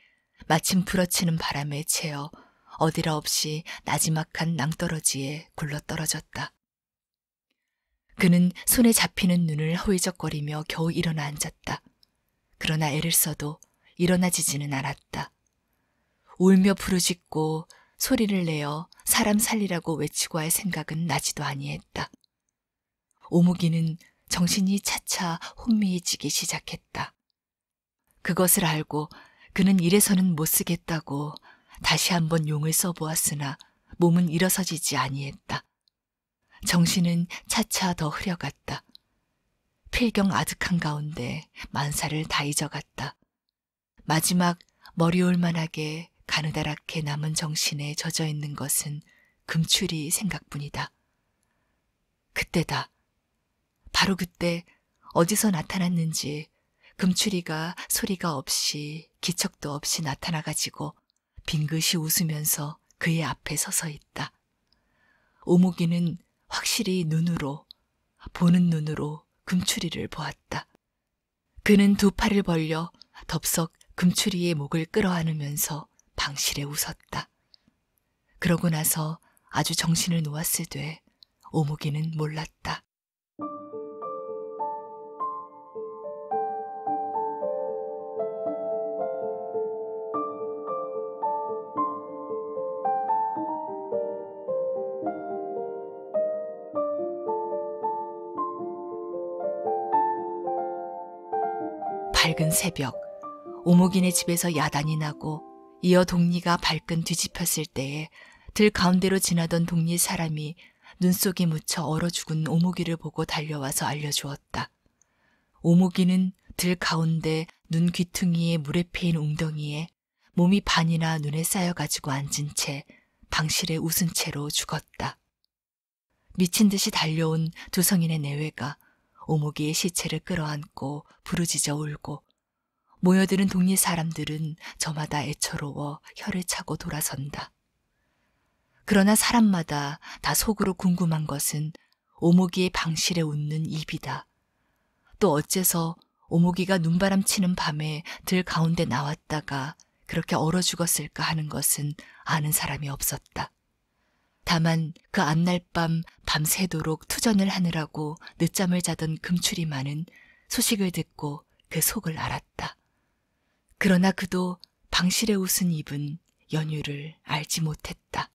마침 불어치는 바람에 채어 어디라 없이 나지막한 낭떠러지에 굴러떨어졌다. 그는 손에 잡히는 눈을 허위적거리며 겨우 일어나 앉았다. 그러나 애를 써도 일어나지지는 않았다. 울며 부르짖고 소리를 내어 사람 살리라고 외치고 할 생각은 나지도 아니했다. 오목이는 정신이 차차 혼미해지기 시작했다. 그것을 알고 그는 이래서는 못 쓰겠다고 다시 한번 용을 써보았으나 몸은 일어서지지 아니했다. 정신은 차차 더 흐려갔다. 필경 아득한 가운데 만사를 다 잊어갔다. 마지막 머리올만하게 가느다랗게 남은 정신에 젖어있는 것은 금추리 생각뿐이다. 그때다. 바로 그때 어디서 나타났는지 금추리가 소리가 없이 기척도 없이 나타나가지고 빙긋이 웃으면서 그의 앞에 서서 있다. 오목이는 확실히 눈으로, 보는 눈으로 금추리를 보았다. 그는 두 팔을 벌려 덥석 금추리의 목을 끌어안으면서 방실에 웃었다. 그러고 나서 아주 정신을 놓았으되 오목이는 몰랐다. 밝은 새벽, 오목이네 집에서 야단이 나고 이어 동리가 발끈 뒤집혔을 때에 들 가운데로 지나던 동리 사람이 눈 속에 묻혀 얼어 죽은 오목이를 보고 달려와서 알려주었다. 오목이는 들 가운데 눈 귀퉁이에 물에 패인 웅덩이에 몸이 반이나 눈에 쌓여가지고 앉은 채 방실에 웃은 채로 죽었다. 미친 듯이 달려온 두 성인의 내외가 오목이의 시체를 끌어안고 부르짖어 울고 모여드는 동리 사람들은 저마다 애처로워 혀를 차고 돌아선다. 그러나 사람마다 다 속으로 궁금한 것은 오목이의 방실에 웃는 입이다. 또 어째서 오목이가 눈바람 치는 밤에 들 가운데 나왔다가 그렇게 얼어 죽었을까 하는 것은 아는 사람이 없었다. 다만 그 앞날 밤 밤새도록 투전을 하느라고 늦잠을 자던 금추리만은 소식을 듣고 그 속을 알았다. 그러나 그도 방실에 웃은 입은 연유를 알지 못했다.